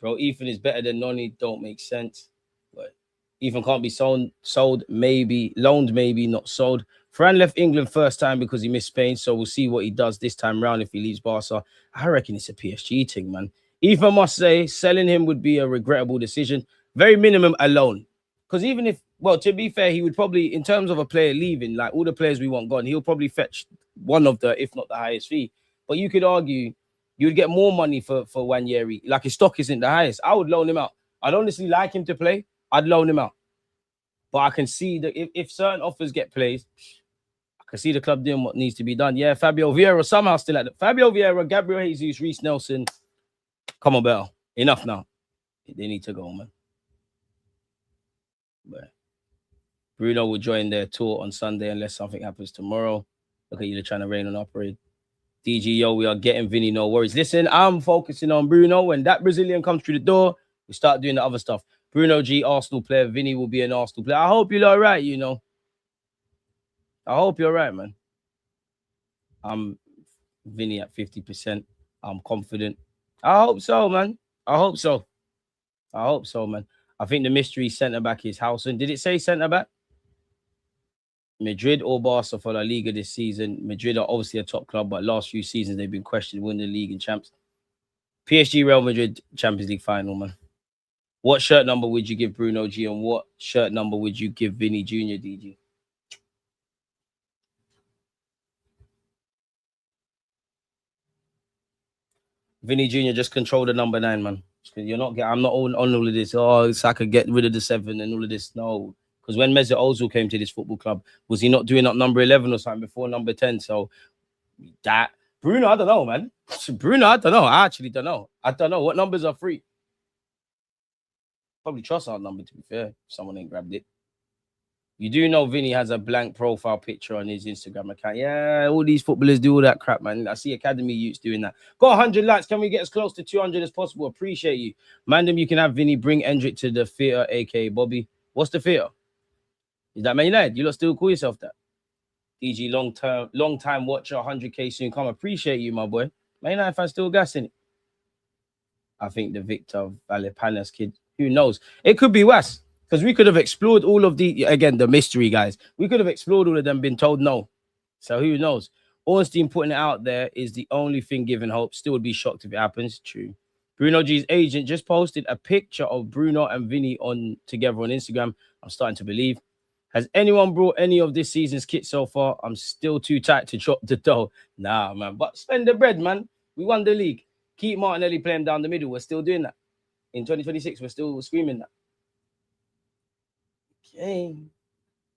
Bro, Ethan is better than Noni. Don't make sense. But Ethan can't be sold, maybe, loaned, maybe, not sold. Fran left England first time because he missed Spain, so we'll see what he does this time round if he leaves Barca. I reckon it's a PSG thing, man. Ethan must say selling him would be a regrettable decision. Very minimum a loan. Because even if, well, to be fair, he would probably, in terms of a player leaving, like all the players we want gone, he'll probably fetch one of the, if not the highest fee. But you could argue you would get more money for Wanyeri. Like, his stock isn't the highest. I would loan him out. I'd honestly like him to play. I'd loan him out. But I can see that if certain offers get placed, I can see the club doing what needs to be done. Yeah, Fabio Vieira somehow still at it. Fabio Vieira, Gabriel Jesus, Reece Nelson. Come on, Bell. Enough now. They need to go, man. But Bruno will join their tour on Sunday unless something happens tomorrow. Look at you, they're trying to rain on our parade. DG, yo, we are getting Vinny, no worries. Listen, I'm focusing on Bruno. When that Brazilian comes through the door, we start doing the other stuff. Bruno G, Arsenal player. Vinny will be an Arsenal player. I hope you're all right, I hope you're right, man. I'm Vinny at 50%. I'm confident. I hope so, man. I hope so, man. I think the mystery centre-back is Howson. Did it say centre-back? Madrid or Barca for La Liga this season. Madrid are obviously a top club, but last few seasons they've been questioned winning the league and champs. PSG, Real Madrid, Champions League final, man. What shirt number would you give Bruno G and what shirt number would you give Vini Jr, DG? Vini Jr. just control the number 9, man. You're not. I'm not on all of this. Oh, so I could get rid of the 7 and all of this. No, because when Mesut Ozil came to this football club, was he not doing up number 11 or something before number 10? So that Bruno, I don't know, man. Bruno, I don't know. I actually don't know. I don't know what numbers are free. Probably Trossard number, to be fair. Someone ain't grabbed it. You do know Vinny has a blank profile picture on his Instagram account. Yeah, all these footballers do all that crap, man. I see academy youths doing that. Got 100 likes. Can we get as close to 200 as possible? Appreciate you. Mandem, you can have Vinny bring Endrick to the theatre, a.k.a. Bobby. What's the theatre? Is that Man United? You lot still call yourself that? DG, long time watcher, 100K soon come. Appreciate you, my boy. Man United fans still gassing it. I think the Victor Valepanas kid, who knows? It could be worse. Because we could have explored all of the mystery guys. We could have explored all of them, been told no. So who knows? Ornstein putting it out there is the only thing giving hope. Still would be shocked if it happens. True. Bruno G's agent just posted a picture of Bruno and Vinny together on Instagram. I'm starting to believe. Has anyone brought any of this season's kit so far? I'm still too tight to chop the dough. Nah, man. But spend the bread, man. We won the league. Keep Martinelli playing down the middle. We're still doing that. In 2026, we're still screaming that. Okay.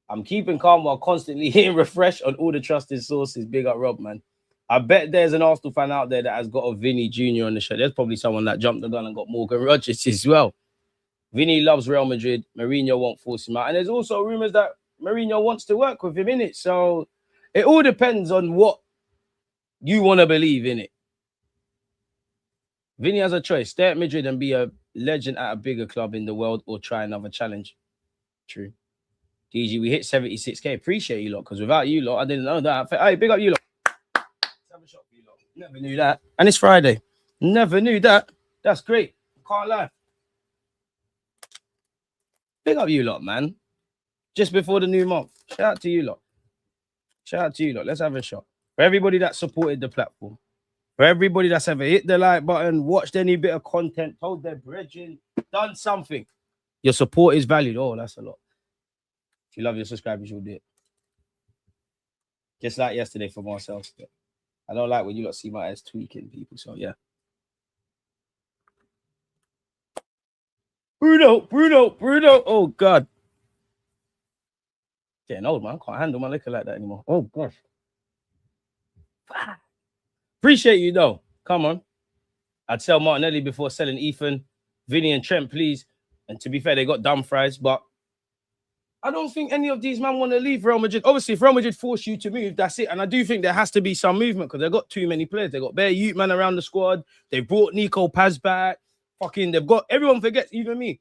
I'm keeping calm while constantly hitting refresh on all the trusted sources. Big up, Rob, man. I bet there's an Arsenal fan out there that has got a Vini Jr. on the show. There's probably someone that jumped the gun and got Morgan Rodgers as well. Vinny loves Real Madrid. Mourinho won't force him out. And there's also rumors that Mourinho wants to work with him in it. So it all depends on what you want to believe in it. Vinny has a choice. Stay at Madrid and be a legend at a bigger club in the world or try another challenge. True. DG, we hit 76k. Appreciate you lot, because without you lot, I didn't know that. Hey, big up you lot. Let's have a shot for you lot. Never knew that. And it's Friday. Never knew that. That's great. Can't lie. Big up you lot, man. Just before the new month. Shout out to you lot. Shout out to you lot. Let's have a shot. For everybody that supported the platform. For everybody that's ever hit the like button, watched any bit of content, told their brethren, done something. Your support is valued. Oh, that's a lot. If you love your subscribers, you'll do it. Just like yesterday for myself. I don't like when you lot see my ass tweaking people. So, yeah. Bruno. Oh, God. Getting old, man. I can't handle my liquor like that anymore. Oh, gosh. Appreciate you, though. Come on. I'd sell Martinelli before selling Ethan, Vinny, and Trent, please. And to be fair, they got dumb fries, but I don't think any of these men want to leave Real Madrid. Obviously, if Real Madrid force you to move, that's it. And I do think there has to be some movement because they've got too many players. They've got bare youth man around the squad. They brought Nico Paz back. They've got, everyone forgets, even me.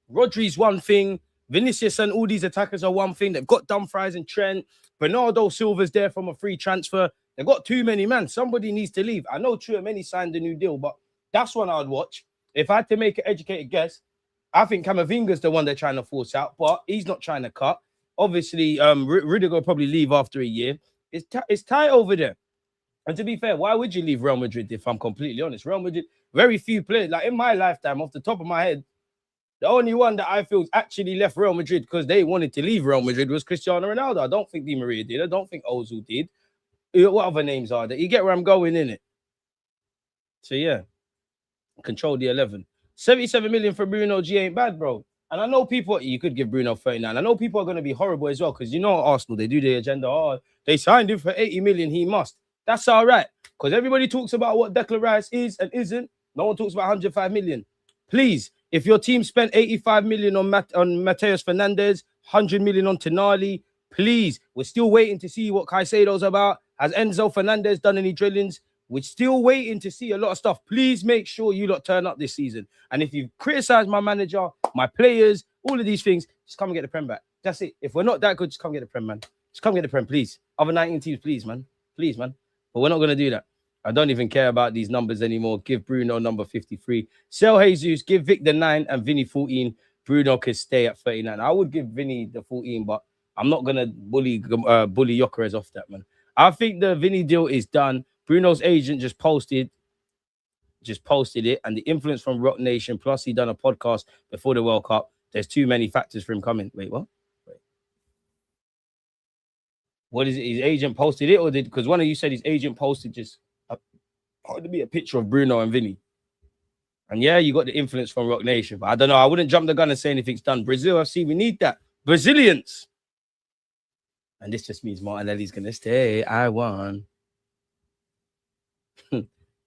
Rodri's one thing. Vinicius and all these attackers are one thing. They've got Dumfries and Trent. Bernardo Silva's there from a free transfer. They've got too many men. Somebody needs to leave. I know Tchouaméni signed a new deal, but that's one I'd watch. If I had to make an educated guess, I think Camavinga's the one they're trying to force out, but he's not trying to cut. Obviously, Rudiger will probably leave after a year. It's tight over there. And to be fair, why would you leave Real Madrid if I'm completely honest? Real Madrid, very few players. Like in my lifetime, off the top of my head, the only one that I feel actually left Real Madrid because they wanted to leave Real Madrid was Cristiano Ronaldo. I don't think Guimareas did. I don't think Ozil did. What other names are there? You get where I'm going, innit? So, yeah. Control the 11. 77 million for Bruno G ain't bad, bro. And I know people, you could give Bruno 39. I know people are going to be horrible as well because you know Arsenal, they do the agenda. Oh, they signed him for 80 million. He must. That's all right. Because everybody talks about what Declan Rice is and isn't. No one talks about 105 million. Please, if your team spent 85 million on Mateus Fernandes, 100 million on Tonali, please, we're still waiting to see what Caicedo's about. Has Enzo Fernandez done any drillings? We're still waiting to see a lot of stuff. Please make sure you lot turn up this season. And if you've criticized my manager, my players, all of these things, just come and get the Prem back. That's it. If we're not that good, just come get the Prem, man. Just come get the Prem, please. Other 19 teams, please, man. Please, man. But we're not going to do that. I don't even care about these numbers anymore. Give Bruno number 53. Sell Jesus, give Vic the 9 and Vinny 14. Bruno can stay at 39. I would give Vinny the 14, but I'm not going to bully Gymareas off that, man. I think the Vinny deal is done. Bruno's agent just posted it, and the influence from Rock Nation, plus he done a podcast before the World Cup. There's too many factors for him coming. Wait, what? Wait. What is it? His agent posted it, or did, because one of you said his agent posted just to be a picture of Bruno and Vinny. And yeah, you got the influence from Rock Nation, but I don't know. I wouldn't jump the gun and say anything's done. Brazil FC, we need that. Brazilians. And this just means Martinelli's going to stay. I won.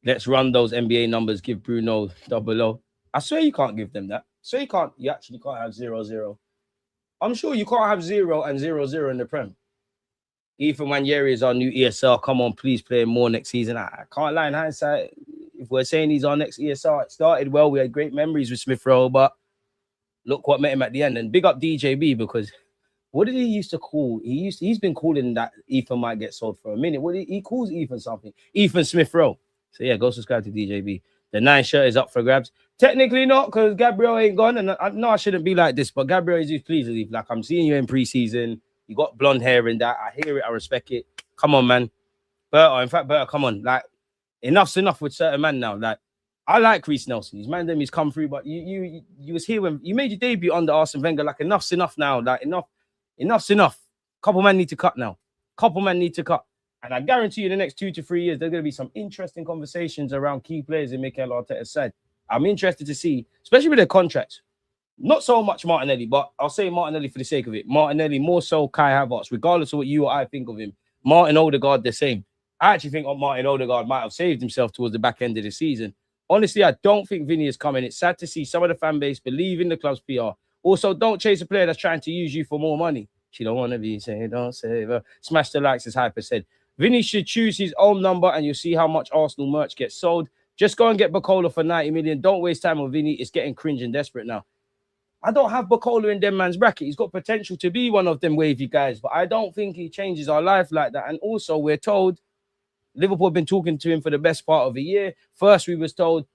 Let's run those NBA numbers. Give Bruno 00. I swear you can't give them that. So you actually can't have 0-0. I'm sure you can't have 0 and 0-0 in the Prem. Ethan Wanyeri is our new ESL. Come on, please play more next season. I can't lie in hindsight. If we're saying he's our next ESL, it started well. We had great memories with Smith Rowe, but look what met him at the end. And big up DJB, because what did he used to call? He's been calling that Ethan might get sold for a minute. He calls Ethan something. Ethan Smith Rowe. So yeah, go subscribe to DJB. The 9 shirt is up for grabs. Technically not, because Gabriel ain't gone. And I know I shouldn't be like this, but Gabriel is pleased to leave. Like, I'm seeing you in preseason. You got blonde hair and that. I hear it. I respect it. Come on, man. Berta, in fact, Berta, come on. Like, enough's enough with certain man now. Like, I like Reece Nelson. His man, he's come through, but you was here when you made your debut under Arsene Wenger. Like, enough's enough now. Like, enough's enough. Couple man need to cut now. Couple man need to cut. And I guarantee you, the next 2 to 3 years, there's going to be some interesting conversations around key players in Mikel Arteta's side. I'm interested to see, especially with their contracts. Not so much Martinelli, but I'll say Martinelli for the sake of it. Martinelli, more so Kai Havertz, regardless of what you or I think of him. Martin Odegaard, the same. I actually think Martin Odegaard might have saved himself towards the back end of the season. Honestly, I don't think Vinny is coming. It's sad to see some of the fan base believe in the club's PR. Also, don't chase a player that's trying to use you for more money. She don't want to be saying, don't save her. Smash the likes, as Hyper said. Vinny should choose his own number and you'll see how much Arsenal merch gets sold. Just go and get Bacola for 90 million. Don't waste time on Vinny. It's getting cringe and desperate now. I don't have Bacola in them man's bracket. He's got potential to be one of them wavy guys, but I don't think he changes our life like that. And also, we're told Liverpool have been talking to him for the best part of a year. First, we was told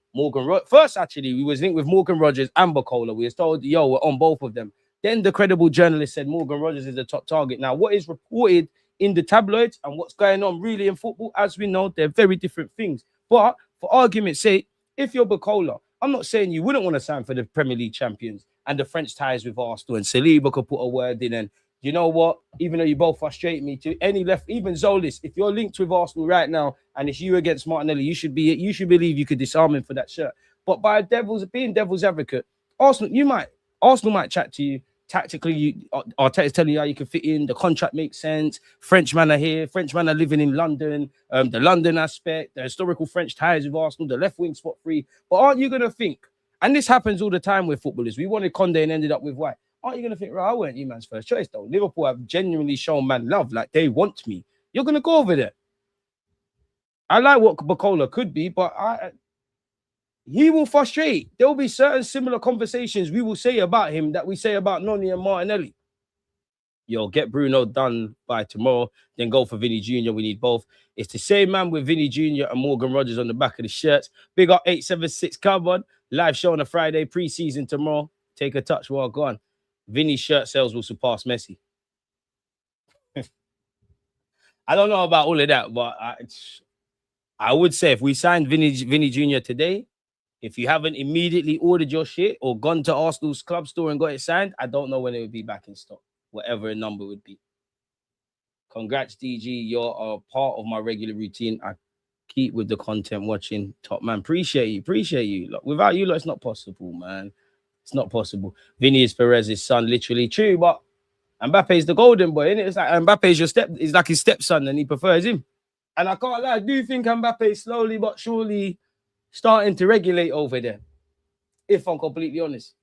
actually, we was linked with Morgan Rogers and Bacola. We was told, yo, we're on both of them. Then the credible journalist said Morgan Rogers is the top target. Now, what is reported in the tabloids and what's going on really in football, as we know, they're very different things. But for argument's sake, if you're Bacola, I'm not saying you wouldn't want to sign for the Premier League champions and the French ties with Arsenal, and Saliba could put a word in. And you know what? Even though you both frustrate me, to any left, even Zolis, if you're linked with Arsenal right now and it's you against Martinelli, you should believe you could disarm him for that shirt. But being devil's advocate, Arsenal might chat to you. Tactically, Arteta's telling you how you can fit in. The contract makes sense. Frenchmen are here. Frenchmen are living in London. The London aspect, the historical French ties with Arsenal, the left wing spot free. But aren't you going to think, and this happens all the time with footballers, we wanted Conde and ended up with White. Aren't you going to think, right, I weren't you man's first choice, though. Liverpool have genuinely shown man love, like they want me. You're going to go over there. I like what Bacola could be, but he will frustrate. There will be certain similar conversations we will say about him that we say about Noni and Martinelli. Yo, get Bruno done by tomorrow, then go for Vini Jr. We need both. It's the same man with Vini Jr. and Morgan Rogers on the back of the shirts. Big up 876 Carbon. Live show on a Friday, pre-season tomorrow. Take a touch while gone. Vini's shirt sales will surpass Messi. I don't know about all of that, but I would say if we signed Vini Jr. today, if you haven't immediately ordered your shit or gone to Arsenal's club store and got it signed, I don't know when it would be back in stock, whatever a number would be. Congrats, DG. You're a part of my regular routine. I keep with the content watching. Top man. Appreciate you. Look, without you, it's not possible, man. It's not possible. Vinny is Perez's son, literally. True, but Mbappe's the golden boy, innit? It's like Mbappe's like his stepson and he prefers him. And I can't lie, I do think Mbappe slowly but surely starting to regulate over there, if I'm completely honest.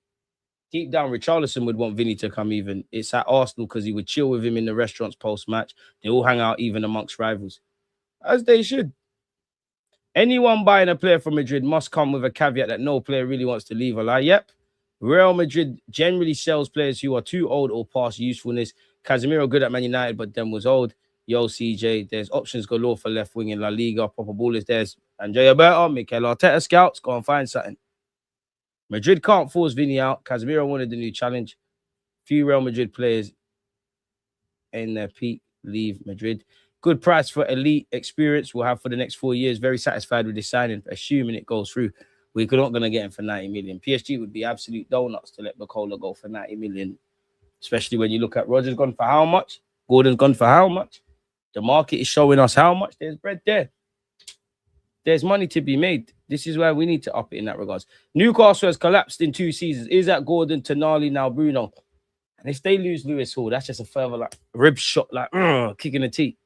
Deep down, Richarlison would want Vinny to come even. It's at Arsenal because he would chill with him in the restaurants post-match. They all hang out even amongst rivals, as they should. Anyone buying a player from Madrid must come with a caveat that no player really wants to leave. Yep. Real Madrid generally sells players who are too old or past usefulness. Casemiro good at Man United, but then was old. Yo, CJ, there's options galore for left wing in La Liga. Proper ballers. There's Andrea Berta, Mikel Arteta scouts. Go and find something. Madrid can't force Vinny out. Casemiro wanted the new challenge. Few Real Madrid players in their peak leave Madrid. Good price for elite experience we'll have for the next 4 years. Very satisfied with this signing, assuming it goes through. We're not going to get him for 90 million. PSG would be absolute donuts to let Bacola go for 90 million, especially when you look at Rodgers gone for how much? Gordon's gone for how much? The market is showing us how much. There's bread there. There's money to be made. This is where we need to up it in that regards. Newcastle has collapsed in 2 seasons. Is that Gordon, Tonali, now Bruno? And if they lose Lewis Hall, that's just a further rib shot, kicking the teeth.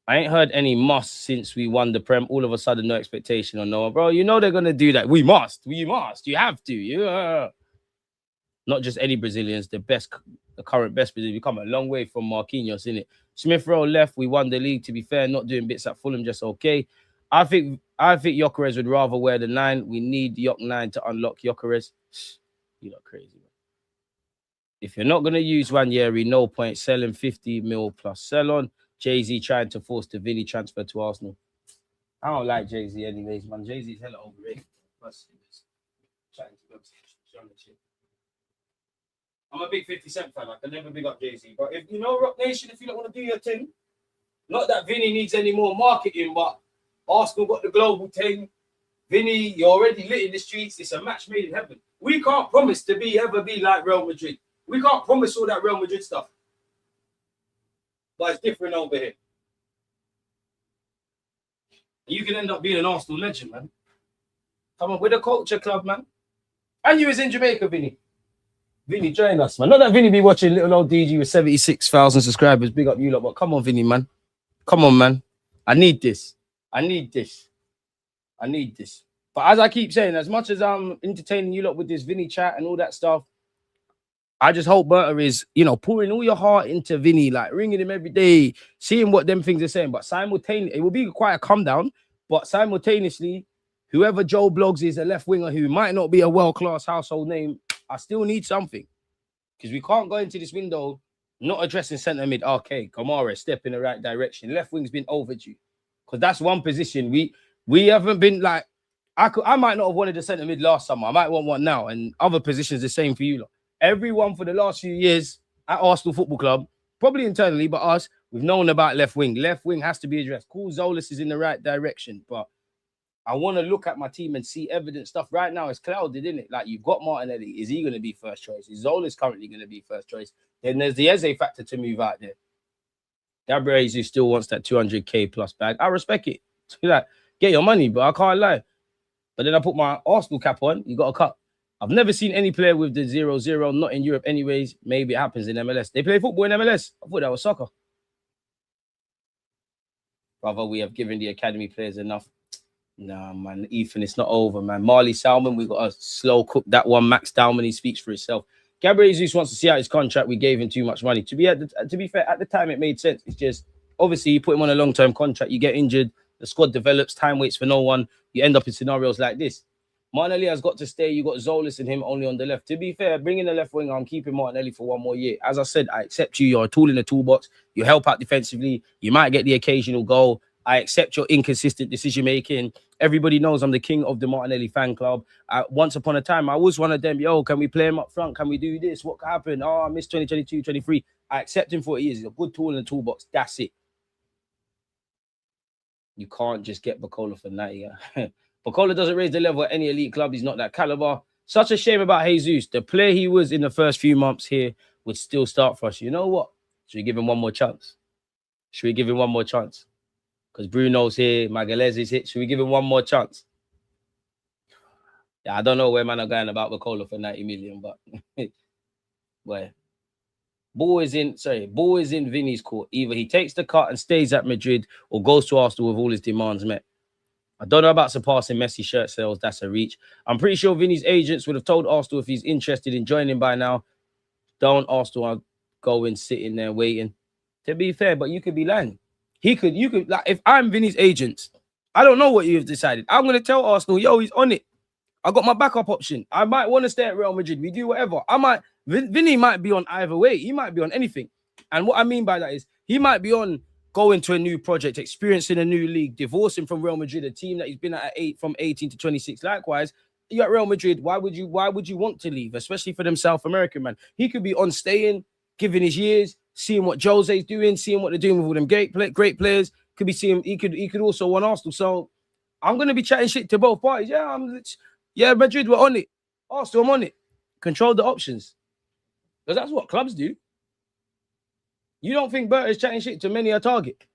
I ain't heard any must since we won the Prem. All of a sudden, no expectation on Noah. Bro, you know they're going to do that. We must. You have to. Not just any Brazilians. The current best Brazilians. We come a long way from Marquinhos, innit? Smith Rowe left. We won the league. To be fair, not doing bits at Fulham, just okay. I think Gyökeres would rather wear the 9. We need Yok 9 to unlock Gyökeres. You're not crazy, man. If you're not going to use Ranieri, no point. Sell him 50 mil plus sell on. Jay-Z trying to force the Vinny transfer to Arsenal. I don't like Jay-Z anyways, man. Jay-Z's hella overrated. Plus, trying to go shit. I'm a big 50 Cent fan. I can never big up Jay-Z. But if you know Rock Nation, if you don't want to do your thing, not that Vinny needs any more marketing, but Arsenal got the global thing. Vinny, you're already lit in the streets. It's a match made in heaven. We can't promise to ever be like Real Madrid. We can't promise all that Real Madrid stuff. But it's different over here. You can end up being an Arsenal legend, man. Come on, we're the culture club, man. And you was in Jamaica, Vinny. Vinny, join us, man. Not that Vinny be watching little old DG with 76,000 subscribers. Big up you lot, but come on, Vinny, man. Come on, man. I need this. I need this. I need this. But as I keep saying, as much as I'm entertaining you lot with this Vinny chat and all that stuff, I just hope Berta is, pouring all your heart into Vinny, like ringing him every day, seeing what them things are saying. But simultaneously, it will be quite a come down. But simultaneously, whoever Joe Blogs is, a left winger who might not be a world-class household name, I still need something. Because we can't go into this window not addressing centre mid. Okay, Guimareas, step in the right direction. Left wing's been overdue. Because that's one position. We haven't been like, I might not have wanted a centre mid last summer. I might want one now. And other positions the same for you lot. Everyone for the last few years at Arsenal Football Club, probably internally, but us, we've known about left wing. Left wing has to be addressed. Cool, Zolas is in the right direction. But I want to look at my team and see evidence stuff. Right now, it's clouded, isn't it? Like, you've got Martinelli. Is he going to be first choice? Is Zolas currently going to be first choice? Then there's the Eze factor to move out there. Guimareas, who still wants that 200k plus bag. I respect it. Like, get your money, but I can't lie. But then I put my Arsenal cap on. You got a cut. I've never seen any player with the 0-0, not in Europe anyways. Maybe it happens in MLS. They play football in MLS. I thought that was soccer. Brother, we have given the academy players enough. Nah, man, Ethan, it's not over, man. Marley Salmon, we got to slow cook that one. Max Dalman, he speaks for himself. Gabriel Jesus wants to see out his contract. We gave him too much money. To be fair, at the time, it made sense. It's just, obviously, you put him on a long-term contract. You get injured. The squad develops. Time waits for no one. You end up in scenarios like this. Martinelli has got to stay. You got Zolas and him only on the left. To be fair, bringing the left winger, I'm keeping Martinelli for one more year. As I said, I accept you. You're a tool in the toolbox. You help out defensively. You might get the occasional goal. I accept your inconsistent decision-making. Everybody knows I'm the king of the Martinelli fan club. Once upon a time, I was one of them. Yo, can we play him up front? Can we do this? What happened? Oh, I missed 2022, 23. I accept him for what he is. He's a good tool in the toolbox. That's it. You can't just get Bacola for 90. Bacola doesn't raise the level at any elite club. He's not that caliber. Such a shame about Jesus. The player he was in the first few months here would still start for us. You know what? Should we give him one more chance? Should we give him one more chance? Because Bruno's here, Magalhaes is here. Should we give him one more chance? Yeah, I don't know where man are going about Bacola for 90 million, but where? Ball is in Vinny's court. Either he takes the cut and stays at Madrid or goes to Arsenal with all his demands met. I don't know about surpassing Messi shirt sales. That's a reach. I'm pretty sure Vinny's agents would have told Arsenal if he's interested in joining by now. Don't Arsenal go and sitting there waiting. To be fair, but you could be lying. You could, like, if I'm Vinny's agent, I don't know what you've decided. I'm going to tell Arsenal, yo, he's on it. I got my backup option. I might want to stay at Real Madrid. We do whatever. Vinny might be on either way. He might be on anything. And what I mean by that is he might be on going to a new project, experiencing a new league, divorcing from Real Madrid, a team that he's been at from 18 to 26. Likewise, you're at Real Madrid. Why would you want to leave, especially for them South American, man? He could be on staying, giving his years, seeing what Jose's doing, seeing what they're doing with all them great players. Could be seeing he could also want Arsenal. So I'm gonna be chatting shit to both parties. Yeah, Madrid, we're on it. Arsenal, I'm on it. Control the options. Because that's what clubs do. You don't think Berta is chatting shit to many a target?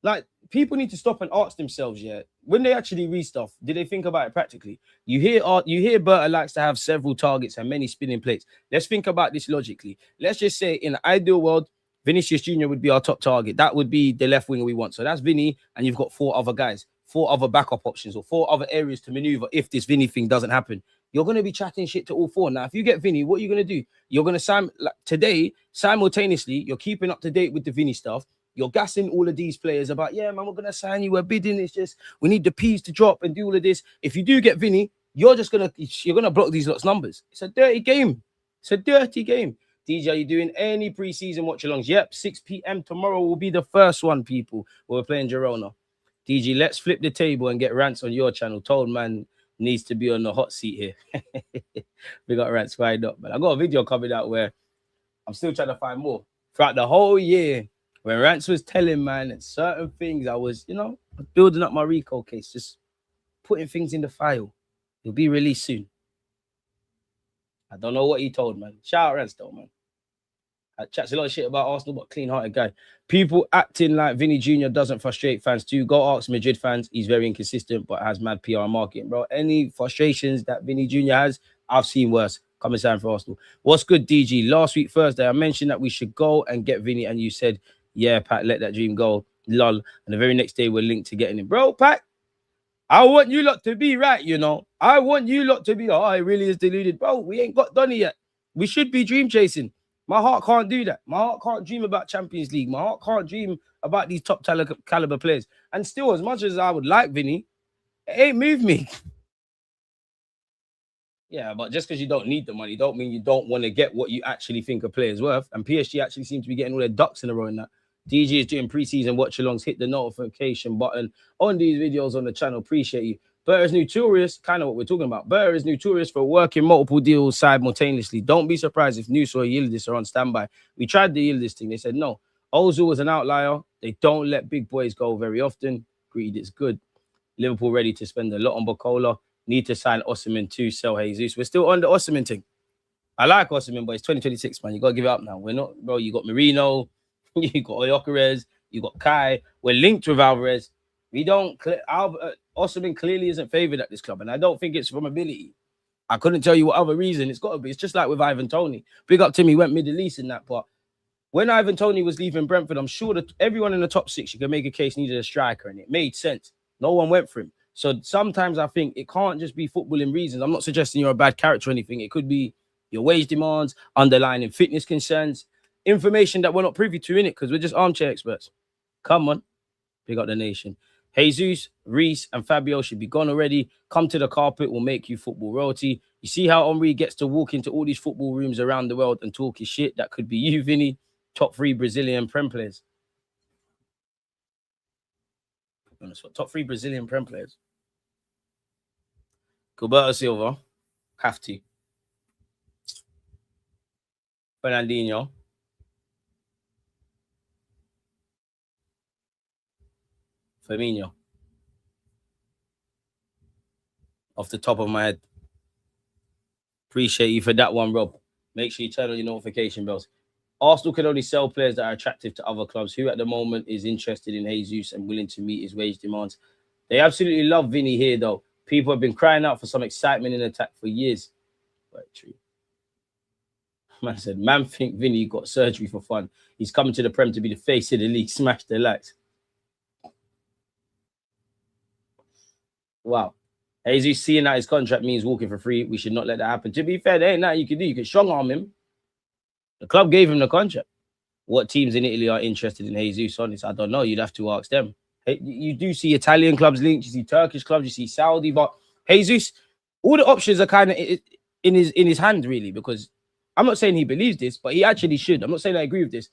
Like, people need to stop and ask themselves, when they actually read stuff, did they think about it practically? You hear Berta likes to have several targets and many spinning plates. Let's think about this logically. Let's just say in an ideal world, Vinicius Jr. would be our top target. That would be the left winger we want. So that's Vinny, and you've got 4 other guys, 4 other backup options, or 4 other areas to maneuver if this Vinny thing doesn't happen. You're going to be chatting shit to all 4. Now, if you get Vinny, what are you going to do? You're going to simultaneously, you're keeping up to date with the Vinny stuff. You're gassing all of these players about, yeah, man, we're going to sign you. We're bidding. It's just, we need the P's to drop and do all of this. If you do get Vinny, you're going to block these lots' numbers. It's a dirty game. It's a dirty game. DJ, are you doing any preseason watch-alongs? Yep, 6 p.m. tomorrow will be the first one, people. We're playing Girona. DG, let's flip the table and get Rants on your channel. Told man needs to be on the hot seat here. We got Rants fired up, man. I got a video coming out where I'm still trying to find more. Throughout the whole year, when Rants was telling man certain things, I was, building up my recall case, just putting things in the file. It'll be released soon. I don't know what he told, man. Shout out Rants though, man. I chats a lot of shit about Arsenal, but clean-hearted guy. People acting like Vini Jr. doesn't frustrate fans too. Go ask Madrid fans. He's very inconsistent, but has mad PR marketing, bro. Any frustrations that Vini Jr. has, I've seen worse. Coming down for Arsenal. What's good, DG? Last week, Thursday, I mentioned that we should go and get Vini, and you said, yeah, Pat, let that dream go. Lol. And the very next day, we're linked to getting him. Bro, Pat, I want you lot to be right, I want you lot to be, it really is deluded. Bro, we ain't got done it yet. We should be dream chasing. My heart can't do that. My heart can't dream about Champions League. My heart can't dream about these top caliber players. And still, as much as I would like Vini, it ain't moved me. Yeah, but just because you don't need the money, don't mean you don't want to get what you actually think a player's worth. And PSG actually seem to be getting all their ducks in a row in that. DG is doing preseason watch-alongs. Hit the notification button on these videos on the channel. Appreciate you. Burr is notorious, kind of what we're talking about. Burr is notorious for working multiple deals simultaneously. Don't be surprised if Nusa or Yildiz are on standby. We tried the Yildiz thing. They said no. Ozil was an outlier. They don't let big boys go very often. Greed is good. Liverpool ready to spend a lot on Bacola. Need to sign Osimhen to sell Jesus. We're still on the Osimhen thing. I like Osimhen, but it's 2026, man. You got to give it up now. We're not, bro. You got Marino. You got Gyökeres. You got Kai. We're linked with Alvarez. We don't... Osimhen clearly isn't favoured at this club, and I don't think it's from ability. I couldn't tell you what other reason it's got to be. It's just like with Ivan Toney. Big up to me, went Middle East in that part. When Ivan Toney was leaving Brentford, I'm sure that everyone in the top six, you can make a case, needed a striker, and it made sense. No one went for him. So sometimes I think it can't just be footballing reasons. I'm not suggesting you're a bad character or anything. It could be your wage demands, underlying fitness concerns, information that we're not privy to in it because we're just armchair experts. Come on. Big up the nation. Jesus, Reese, and Fabio should be gone already. Come to the carpet will make you football royalty. You see how Henry gets to walk into all these football rooms around the world and talk his shit? That could be you, Vinny. Top 3 Brazilian Prem players. Top 3 Brazilian Prem players. Gilberto Silva. Have to. Fernandinho. Firmino. Off the top of my head. Appreciate you for that one, Rob. Make sure you turn on your notification bells. Arsenal can only sell players that are attractive to other clubs. Who at the moment is interested in Jesus and willing to meet his wage demands? They absolutely love Vinny here, though. People have been crying out for some excitement in attack for years. Quite true. Man said, man think Vinny got surgery for fun. He's coming to the Prem to be the face of the league. Smash the lights. Wow. Jesus seeing that his contract means walking for free. We should not let that happen. To be fair, there ain't nothing you can do. You can strong arm him. The club gave him the contract. What teams in Italy are interested in Jesus? Honest, I don't know. You'd have to ask them. Hey, you do see Italian clubs linked. You see Turkish clubs. You see Saudi. But Jesus, all the options are kind of in his hand, really, because I'm not saying he believes this, but he actually should. I'm not saying I agree with this.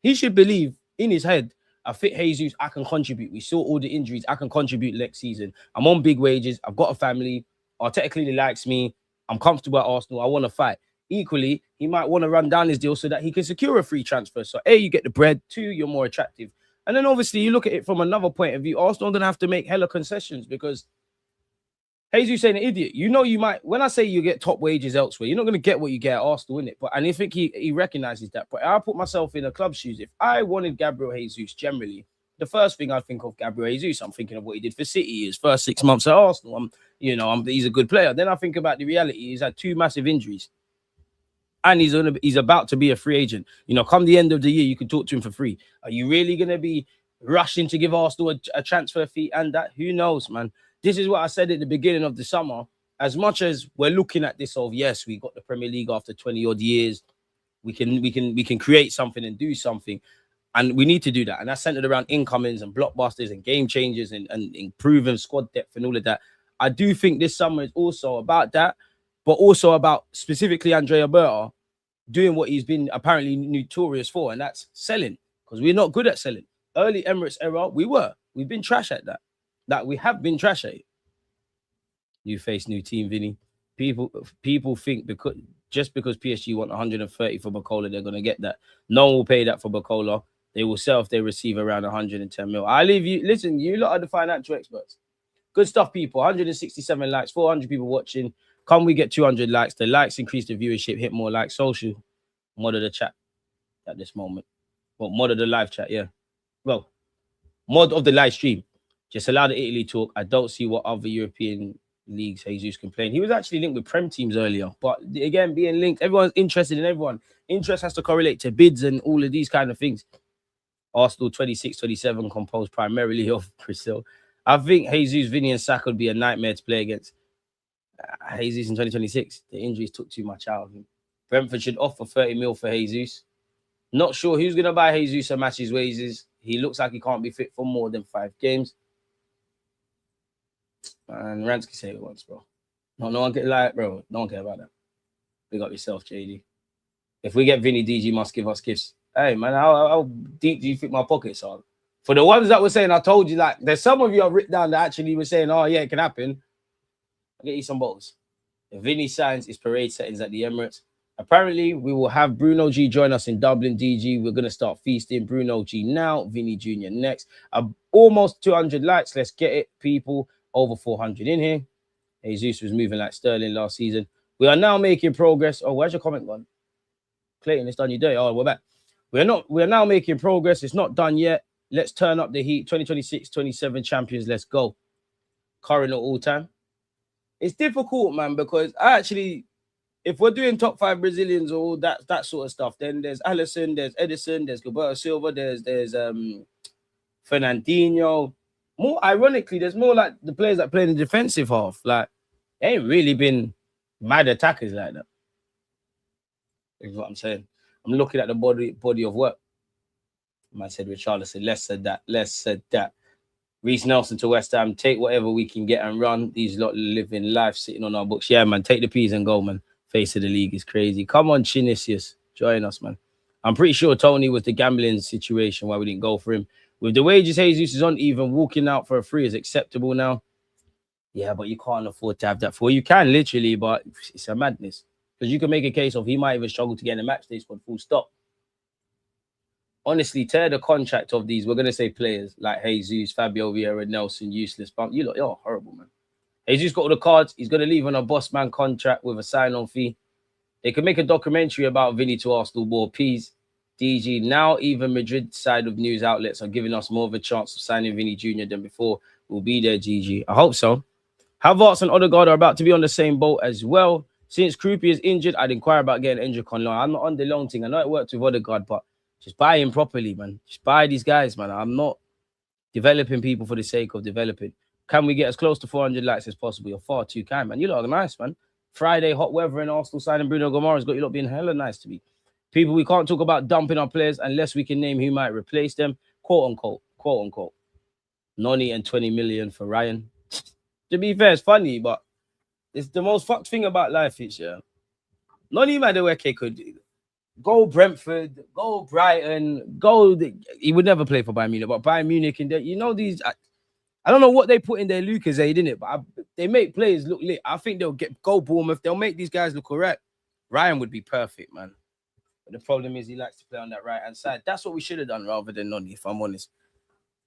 He should believe in his head, I fit Jesus, I can contribute. We saw all the injuries. I can contribute next season. I'm on big wages. I've got a family. Arteta clearly likes me. I'm comfortable at Arsenal. I want to fight. Equally, he might want to run down his deal so that he can secure a free transfer. So, A, you get the bread. 2, you're more attractive. And then, obviously, you look at it from another point of view. Arsenal are going to have to make hella concessions because Jesus ain't an idiot. You know, you might, when I say you get top wages elsewhere, you're not going to get what you get at Arsenal, innit? But, and I think he recognizes that. But I put myself in a club shoes. If I wanted Gabriel Jesus generally, the first thing I think of Gabriel Jesus, I'm thinking of what he did for City, his first 6 months at Arsenal. He's a good player. Then I think about the reality. He's had 2 massive injuries. And he's about to be a free agent. Come the end of the year, you can talk to him for free. Are you really going to be rushing to give Arsenal a transfer fee and that? Who knows, man? This is what I said at the beginning of the summer. As much as we're looking at this of, yes, we got the Premier League after 20-odd years. We can create something and do something. And we need to do that. And that's centered around incomings and blockbusters and game changers and improving squad depth and all of that. I do think this summer is also about that, but also about specifically Andrea Berta doing what he's been apparently notorious for, and that's selling, because we're not good at selling. Early Emirates era, we've been trash at that. that we have been trash at it. New face, new team, Vinny. People think because PSG want 130 for Bacola, they're gonna get that. No one will pay that for Bacola. They will sell if they receive around 110 mil. I leave you. Listen, you lot are the financial experts. Good stuff, people. 167 likes, 400 people watching. Can we get 200 likes? The likes increase the viewership, hit more likes. Social, mod of the chat at this moment. Well, mod of the live chat, yeah. Well, mod of the live stream. Just allow the Italy talk. I don't see what other European leagues Jesus can play. He was actually linked with Prem teams earlier. But again, being linked, everyone's interested in everyone. Interest has to correlate to bids and all of these kind of things. Arsenal 26-27 composed primarily of Brazil. I think Jesus, Vini, and Saka would be a nightmare to play against. Jesus in 2026. The injuries took too much out of him. Brentford should offer 30 mil for Jesus. Not sure who's going to buy Jesus and match his wages. He looks like he can't be fit for more than 5 games. And Ransky said it once, bro. No one can like, bro. No one care about that. Big up yourself, JD. If we get Vinny, DG must give us gifts. Hey, man, how deep do you think my pockets are? For the ones that were saying, I told you, like, there's some of you I've written down that actually were saying, oh, yeah, it can happen. I'll get you some bottles. If Vinny signs his parade settings at the Emirates, apparently we will have Bruno G join us in Dublin, DG. We're going to start feasting. Bruno G now, Vini Jr. next. Almost 200 likes. Let's get it, people. Over 400 in here. Jesus was moving like Sterling last season. We are now making progress. Oh, where's your comment gone? Clayton, it's done your day. Oh, we're back. We're now making progress. It's not done yet. Let's turn up the heat. 2026-27 champions. Let's go. Current all time. It's difficult, man, because if we're doing top 5 Brazilians or all that sort of stuff, then there's Alisson, there's Edison, there's Gilberto Silva, there's Fernandinho. More ironically, there's more like the players that play in the defensive half. Like, they ain't really been mad attackers like that. Is what I'm saying. I'm looking at the body of work. I said Richarlison, less said that. Reece Nelson to West Ham, take whatever we can get and run. These lot living life sitting on our books. Yeah, man, take the P's and go, man. Face of the league is crazy. Come on, Chinisius, join us, man. I'm pretty sure Tony was the gambling situation why we didn't go for him. With the wages Jesus is on, even walking out for a free is acceptable now. Yeah, but you can't afford to have that for. You can literally, but it's a madness. Because you can make a case of he might even struggle to get in a match day squad full stop. Honestly, tear the contract of these. We're going to say players like Jesus, Fabio Vieira, Nelson, useless. But you're horrible, man. Jesus got all the cards. He's going to leave on a boss man contract with a sign-on fee. They could make a documentary about Vinny to Arsenal ball. Peas, DG. Now even Madrid side of news outlets are giving us more of a chance of signing Vini Jr. than before. We'll be there, GG. I hope so. Havertz and Odegaard are about to be on the same boat as well. Since Krupi is injured, I'd inquire about getting Endrick on loan. I'm not on the loan thing. I know it worked with Odegaard, but just buy him properly, man. Just buy these guys, man. I'm not developing people for the sake of developing. Can we get as close to 400 likes as possible? You're far too kind, man. You look nice, man. Friday, hot weather in Arsenal signing Bruno Guimareas got you lot being hella nice to me. People, we can't talk about dumping our players unless we can name who might replace them. Quote unquote. Noni and 20 million for Ryan. To be fair, it's funny, but it's the most fucked thing about life is, yeah. Noni Madueke could go Brentford, go Brighton, he would never play for Bayern Munich, but Bayern Munich, and you know these, I don't know what they put in their Lucasade, didn't it? But they make players look lit. I think they'll go Bournemouth. They'll make these guys look correct. Ryan would be perfect, man. But the problem is he likes to play on that right-hand side. That's what we should have done rather than Noni, if I'm honest.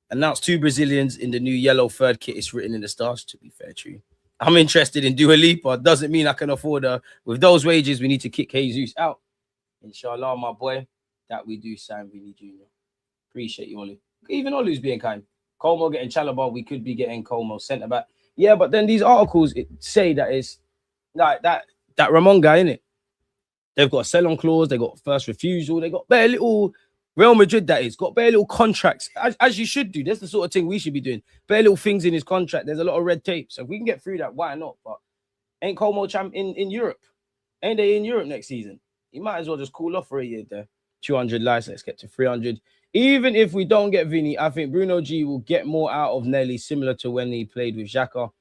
Announced 2 Brazilians in the new yellow third kit. It's written in the stars, to be fair, true. I'm interested in Dua Lipa. Doesn't mean I can afford her. With those wages, we need to kick Jesus out. Inshallah, my boy, that we do sign Vini Jr. Appreciate you, Oli. Even Olu's being kind. Como getting Chalobah, we could be getting Como centre back. Yeah, but then these articles say that it's like that Ramon guy, innit? They've got a sell-on clause, they got first refusal, they got bare little Real Madrid got bare little contracts, as you should do. That's the sort of thing we should be doing. Bare little things in his contract. There's a lot of red tape. So if we can get through that, why not? But ain't Como champ in Europe? Ain't they in Europe next season? You might as well just cool off for a year there. 200 likes, let's get to 300. Even if we don't get Vinny, I think Bruno G will get more out of Nelly, similar to when he played with Xhaka.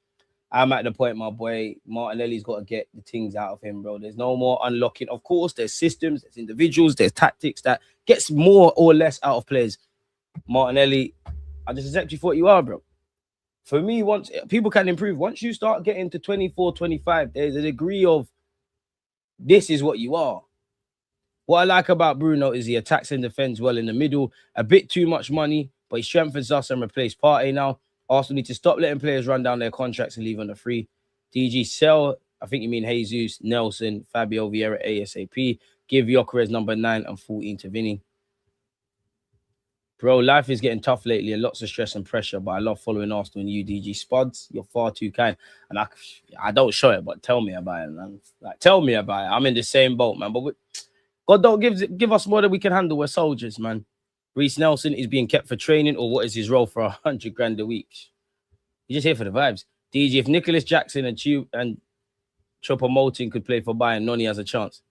I'm at the point, my boy, Martinelli's got to get the things out of him, bro. There's no more unlocking. Of course, there's systems, there's individuals, there's tactics that gets more or less out of players. Martinelli, I just accept you for what you are, bro. For me, once people can improve, once you start getting to 24, 25, there's a degree of this is what you are. What I like about Bruno is he attacks and defends well in the middle. A bit too much money, but he strengthens us and replaces Partey now. Arsenal need to stop letting players run down their contracts and leave on the free. DG, sell, I think you mean Jesus, Nelson, Fabio Vieira, ASAP. Give Gyökeres number 9 and 14 to Vinny. Bro, life is getting tough lately and lots of stress and pressure, but I love following Arsenal and you, DG. Spuds, you're far too kind. And I don't show it, but tell me about it, man. Like, tell me about it. I'm in the same boat, man. But God don't give us more than we can handle. We're soldiers, man. Reece Nelson is being kept for training, or what is his role for 100 grand a week? He's just here for the vibes. DG, if Nicholas Jackson and Choupo-Moting could play for Bayern, Noni has a chance.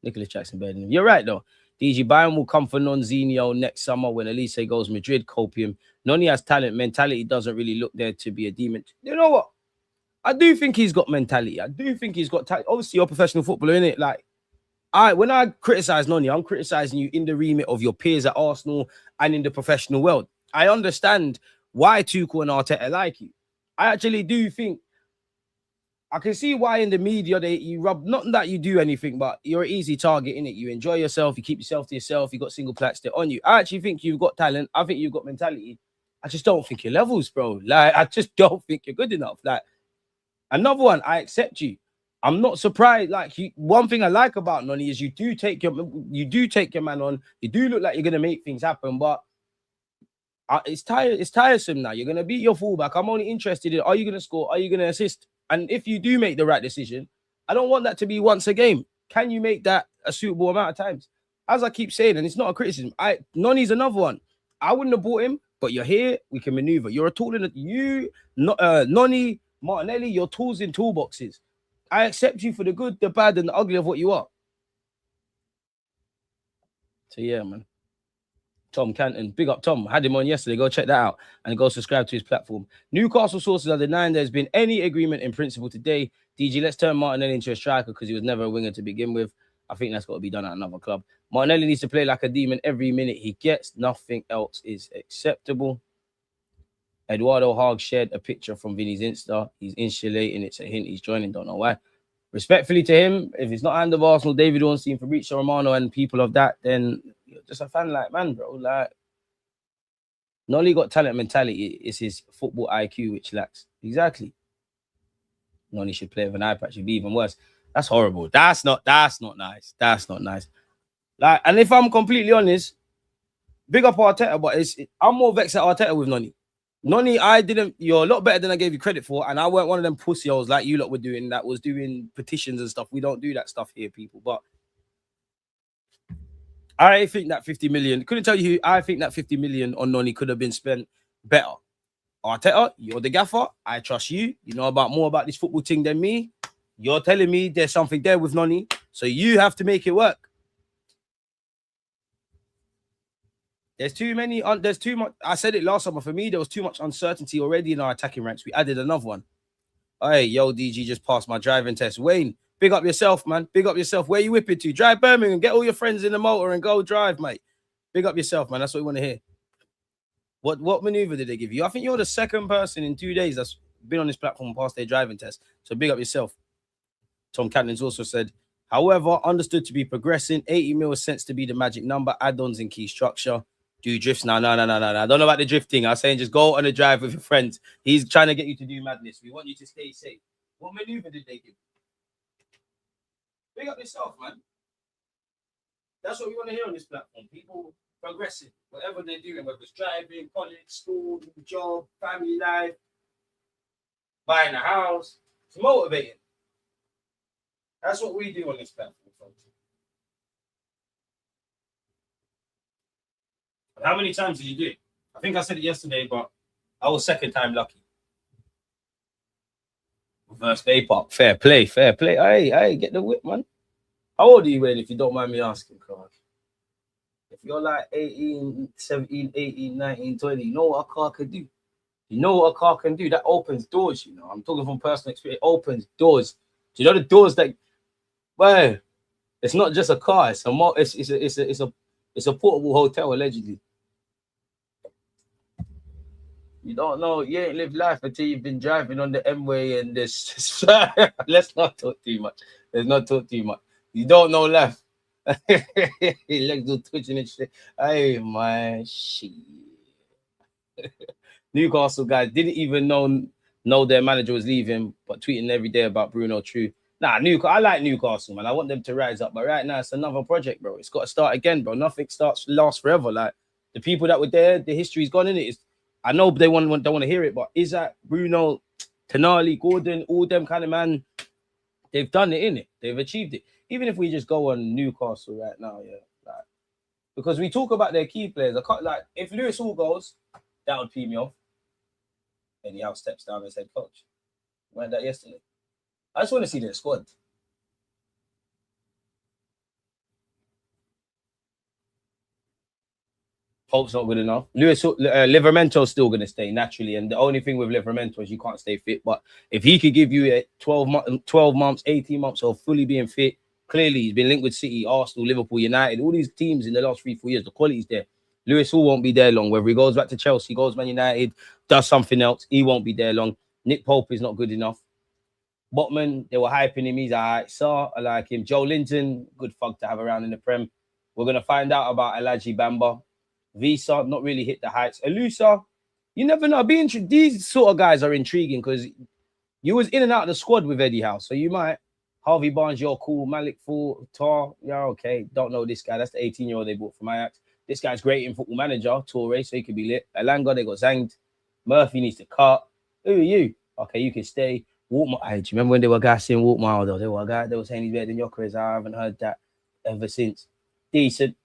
Nicholas Jackson better than him. You're right, though. DG, Bayern will come for Nonzinho next summer when Elise goes Madrid, copium. Noni has talent. Mentality doesn't really look there to be a demon. You know what? I do think he's got mentality. I do think he's got talent. Obviously, you're a professional footballer, innit? Like, when I criticize Noni, I'm criticizing you in the remit of your peers at Arsenal and in the professional world. I understand why Tuchel and Arteta like you. I actually do think I can see why in the media you rub, not that you do anything, but you're an easy target, innit? You enjoy yourself, you keep yourself to yourself, you got single plaques there on you. I actually think you've got talent. I think you've got mentality. I just don't think your levels, bro. Like, I just don't think you're good enough. Like, another one, I accept you. I'm not surprised. Like, one thing I like about Noni is you do take your man on. You do look like you're gonna make things happen, but it's tiresome now. You're gonna beat your fullback. I'm only interested in, are you gonna score? Are you gonna assist? And if you do make the right decision, I don't want that to be once a game. Can you make that a suitable amount of times? As I keep saying, and it's not a criticism, Noni's another one. I wouldn't have bought him, but you're here. We can maneuver. You're a tool in Noni, Martinelli. You're tools in toolboxes. I accept you for the good, the bad, and the ugly of what you are. So yeah, man. Tom Canton, big up Tom. Had him on yesterday. Go check that out and go subscribe to his platform. Newcastle sources are denying there's been any agreement in principle today. DG, let's turn Martinelli into a striker because he was never a winger to begin with. I think that's got to be done at another club. Martinelli needs to play like a demon every minute he gets. Nothing else is acceptable. Eduardo Haag shared a picture from Vinny's Insta. He's insulating. It's a hint he's joining. Don't know why. Respectfully to him, if it's not hand of Arsenal, David Ornstein, Fabrizio Romano, and people of that, then you're just a fan like man, bro. Like, not only got talent mentality, it's his football IQ which lacks. Exactly. Noni should play with an eye patch. It'd be even worse. That's horrible. That's not nice. That's not nice. Like, and if I'm completely honest, big up Arteta, but I'm more vexed at Arteta with Noni. Noni, you're a lot better than I gave you credit for, and I weren't one of them pussy-holes like you lot were doing that was doing petitions and stuff. We don't do that stuff here, people. But I think that 50 million, couldn't tell you who, I think that 50 million on Noni could have been spent better. Arteta, you're the gaffer. I trust you. You know more about this football thing than me. You're telling me there's something there with Noni, so you have to make it work. There's too much. I said it last summer. For me, there was too much uncertainty already in our attacking ranks. We added another one. Hey, yo, DG just passed my driving test. Wayne, big up yourself, man. Big up yourself. Where you whipping to? Drive Birmingham. Get all your friends in the motor and go drive, mate. Big up yourself, man. That's what we want to hear. What maneuver did they give you? I think you're the second person in 2 days that's been on this platform and passed their driving test. So big up yourself. Tom Cantons also said, however, understood to be progressing. 80 mil sense to be the magic number. Add-ons in key structure. Do drifts now? No. I don't know about the drifting. I was saying just go on a drive with your friends. He's trying to get you to do madness. We want you to stay safe. What maneuver did they give? Big up yourself, man. That's what we want to hear on this platform. People progressing, whatever they're doing, whether it's driving, college, school, job, family life, buying a house. It's motivating. That's what we do on this platform, folks. How many times did you do it? I think I said it yesterday, but I was second time lucky. Reverse day pop. Fair play. Hey, get the whip, man. How old are you, Wayne, if you don't mind me asking, Clark? If you're like 18, 17, 18, 19, 20, you know what a car can do. You know what a car can do. That opens doors, you know. I'm talking from personal experience. It opens doors. Do you know the doors that, well, it's not just a car. It's a portable hotel, allegedly. You don't know. You ain't lived life until you've been driving on the M-way and this. Let's not talk too much. Let's not talk too much. You don't know life. Legs are twitching and shit. Hey, man, shit. Newcastle guys didn't even know their manager was leaving, but tweeting every day about Bruno True. Nah, I like Newcastle, man. I want them to rise up, but right now it's another project, bro. It's got to start again, bro. Nothing lasts forever. Like the people that were there, the history's gone in it. I know they don't want to hear it, but is that Bruno, Tenali, Gordon, all them kind of man? They've done it in it. They've achieved it. Even if we just go on Newcastle right now, yeah, like because we talk about their key players. I can't like if Lewis Hall goes, that would pee me off. And Yao steps down as head coach. Went that yesterday. I just want to see their squad. Pope's not good enough. Livermento's still going to stay naturally. And the only thing with Livermento is you can't stay fit. But if he could give you a 12 months, 18 months of fully being fit, clearly he's been linked with City, Arsenal, Liverpool, United, all these teams in the last 3-4 years. The quality's there. Lewis Hall won't be there long. Whether he goes back to Chelsea, goes Man United, does something else, he won't be there long. Nick Pope is not good enough. Botman, they were hyping him. He's all right. So I like him. Joe Linton, good fuck to have around in the Prem. We're going to find out about Elijah Bamba. Visa, not really hit the heights. Elusa, you never know. These sort of guys are intriguing because you was in and out of the squad with Eddie Howe. So you might. Harvey Barnes, you're cool. Malik Four, Tar, yeah, okay. Don't know this guy. That's the 18-year-old they bought from Ajax. This guy's great in Football Manager, Toure, so he could be lit. Elanga, they got zanged. Murphy needs to cut. Who are you? Okay, you can stay. Do you remember when they were gassing Walk Mile, though? They were saying he's better than Yokeres. I haven't heard that ever since. Decent.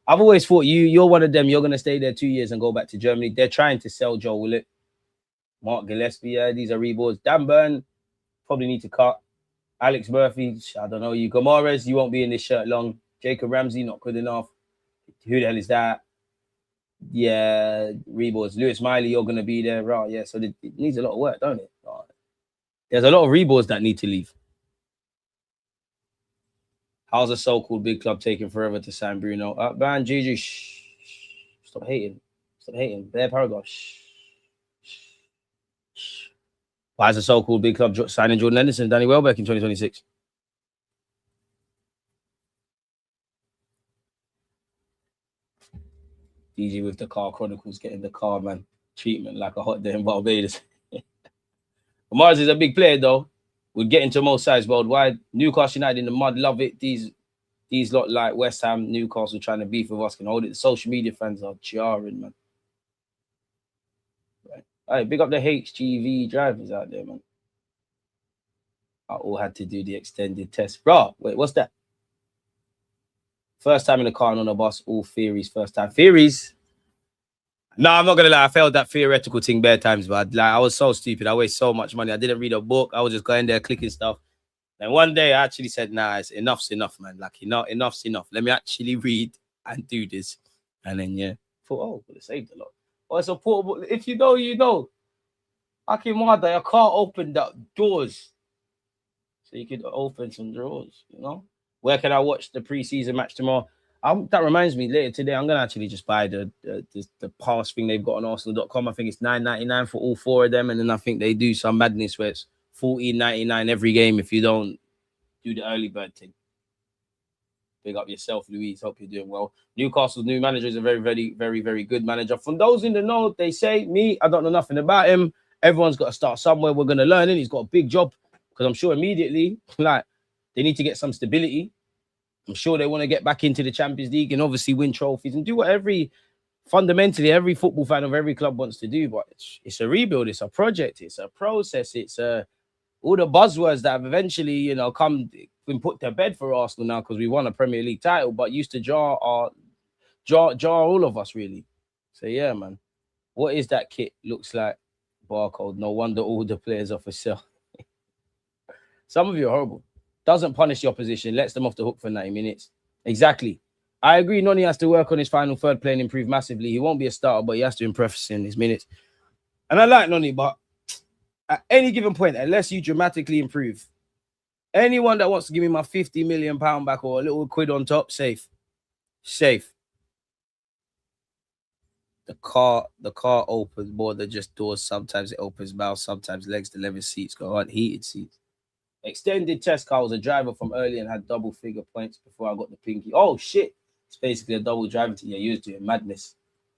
I've always thought you're one of them. You're going to stay there 2 years and go back to Germany. They're trying to sell Joe Willett. Mark Gillespie, yeah, these are reboards. Dan Burn, probably need to cut. Alex Murphy, I don't know you. Guimareas, you won't be in this shirt long. Jacob Ramsey, not good enough. Who the hell is that? Yeah, reboards. Lewis Miley, you're going to be there. Right, yeah, so it needs a lot of work, don't it? Right. There's a lot of reboards that need to leave. How's a so-called big club taking forever to sign Bruno? Man, Gigi, stop hating. Stop hating. Bare paragraph. Why is a so-called big club signing Jordan Henderson and Danny Welbeck in 2026? DG with the car chronicles, getting the car, man. Treatment like a hot day in Barbados. Mars is a big player, though. Would get into most sides worldwide. Newcastle United in the mud, love it. These lot like West Ham, Newcastle trying to beef with us can hold it. The social media fans are jarring, man. Right. All right, big up the HGV drivers out there, man. I all had to do the extended test. Bro, wait, what's that? First time in the car and on a bus, all theories, first time. Theories? No, I'm not going to lie. I failed that theoretical thing bare times, but I was so stupid. I wasted so much money. I didn't read a book. I was just going there clicking stuff. And one day I actually said, nah, enough's enough, man. Like, enough's enough. Let me actually read and do this. And then, yeah, thought, oh, well, it saved a lot. Oh, it's a portable. If you know, you know. Akimada, your car opened up doors. So you could open some drawers, you know? Where can I watch the preseason match tomorrow? That reminds me, later today, I'm going to actually just buy the pass thing they've got on Arsenal.com. I think it's $9.99 for all 4 of them. And then I think they do some madness where it's $14.99 every game if you don't do the early bird thing. Big up yourself, Louise. Hope you're doing well. Newcastle's new manager is a very, very, very, very good manager. From those in the know, they say, me, I don't know nothing about him. Everyone's got to start somewhere. We're going to learn it. He's got a big job because I'm sure immediately, like, they need to get some stability. I'm sure they want to get back into the Champions League and obviously win trophies and do what fundamentally every football fan of every club wants to do. But it's a rebuild, it's a project, it's a process, it's all the buzzwords that have eventually, you know, been put to bed for Arsenal now because we won a Premier League title, but used to jar all of us really. So yeah, man, what is that kit? Looks like barcode. No wonder all the players are for sale. Some of you are horrible. Doesn't punish the opposition, lets them off the hook for 90 minutes. Exactly. I agree. Noni has to work on his final third play and improve massively. He won't be a starter, but he has to impress in his minutes. And I like Noni, but at any given point, unless you dramatically improve, anyone that wants to give me my £50 million back or a little quid on top, safe. The car opens more than just doors. Sometimes it opens mouth, sometimes legs. The leather seats go on, heated seats. Extended test car. Was a driver from early and had double figure points before I got the pinky. Oh shit! It's basically a double driving to you used to it. Madness.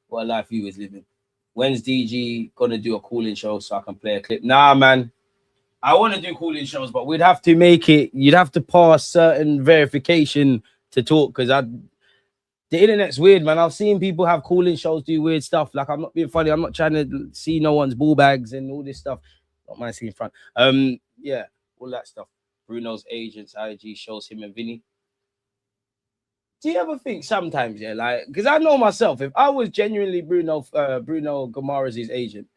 What a life you was living. When's DG gonna do a cooling show so I can play a clip? Nah, man. I want to do cooling shows, but we'd have to make it. You'd have to pass certain verification to talk because the internet's weird, man. I've seen people have cooling shows do weird stuff. Like, I'm not being funny. I'm not trying to see no one's ball bags and all this stuff. Not mind seeing front. Yeah, all that stuff. Bruno's agent's IG shows him and Vinny. Do you ever think sometimes, yeah, like, because I know myself, if I was genuinely Bruno Guimareas' agent,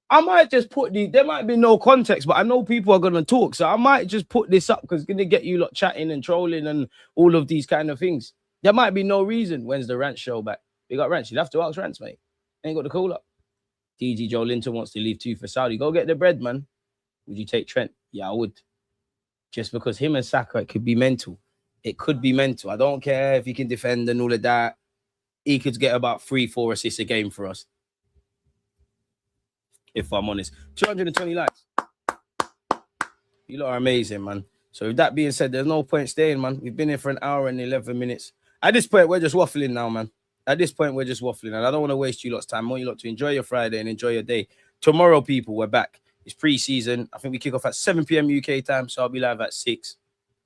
I might just put there might be no context, but I know people are going to talk. So I might just put this up because it's going to get you lot chatting and trolling and all of these kind of things. There might be no reason. When's the Rants show back? We got Rants. You'd have to ask Rants, mate. Ain't got the call up. DG Joe Linton wants to leave too for Saudi. Go get the bread, man. Would you take Trent? Yeah, I would. Just because him and Saka, it could be mental. It could be mental. I don't care if he can defend and all of that. He could get about 3-4 assists a game for us. If I'm honest. 220 likes. You lot are amazing, man. So with that being said, there's no point staying, man. We've been here for an hour and 11 minutes. At this point, we're just waffling now, man. At this point, we're just waffling. And I don't want to waste you lot's time. I want you lot to enjoy your Friday and enjoy your day. Tomorrow, people, we're back. It's pre-season. I think we kick off at 7 p.m. UK time, so I'll be live at 6.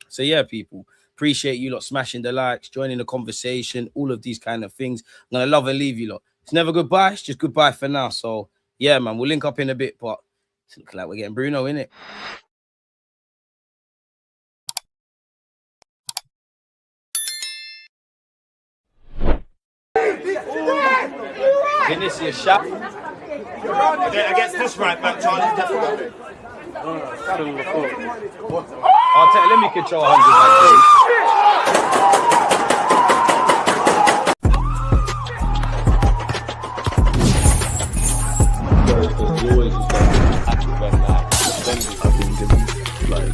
So yeah, people. Appreciate you lot smashing the likes, joining the conversation, all of these kind of things. I'm going to love and leave you lot. It's never goodbye. It's just goodbye for now. So yeah, man, we'll link up in a bit, but it's looking like we're getting Bruno, innit? Vinicius shot. Against this right back, Charlie, definitely. Let me control 100. I've been given, like...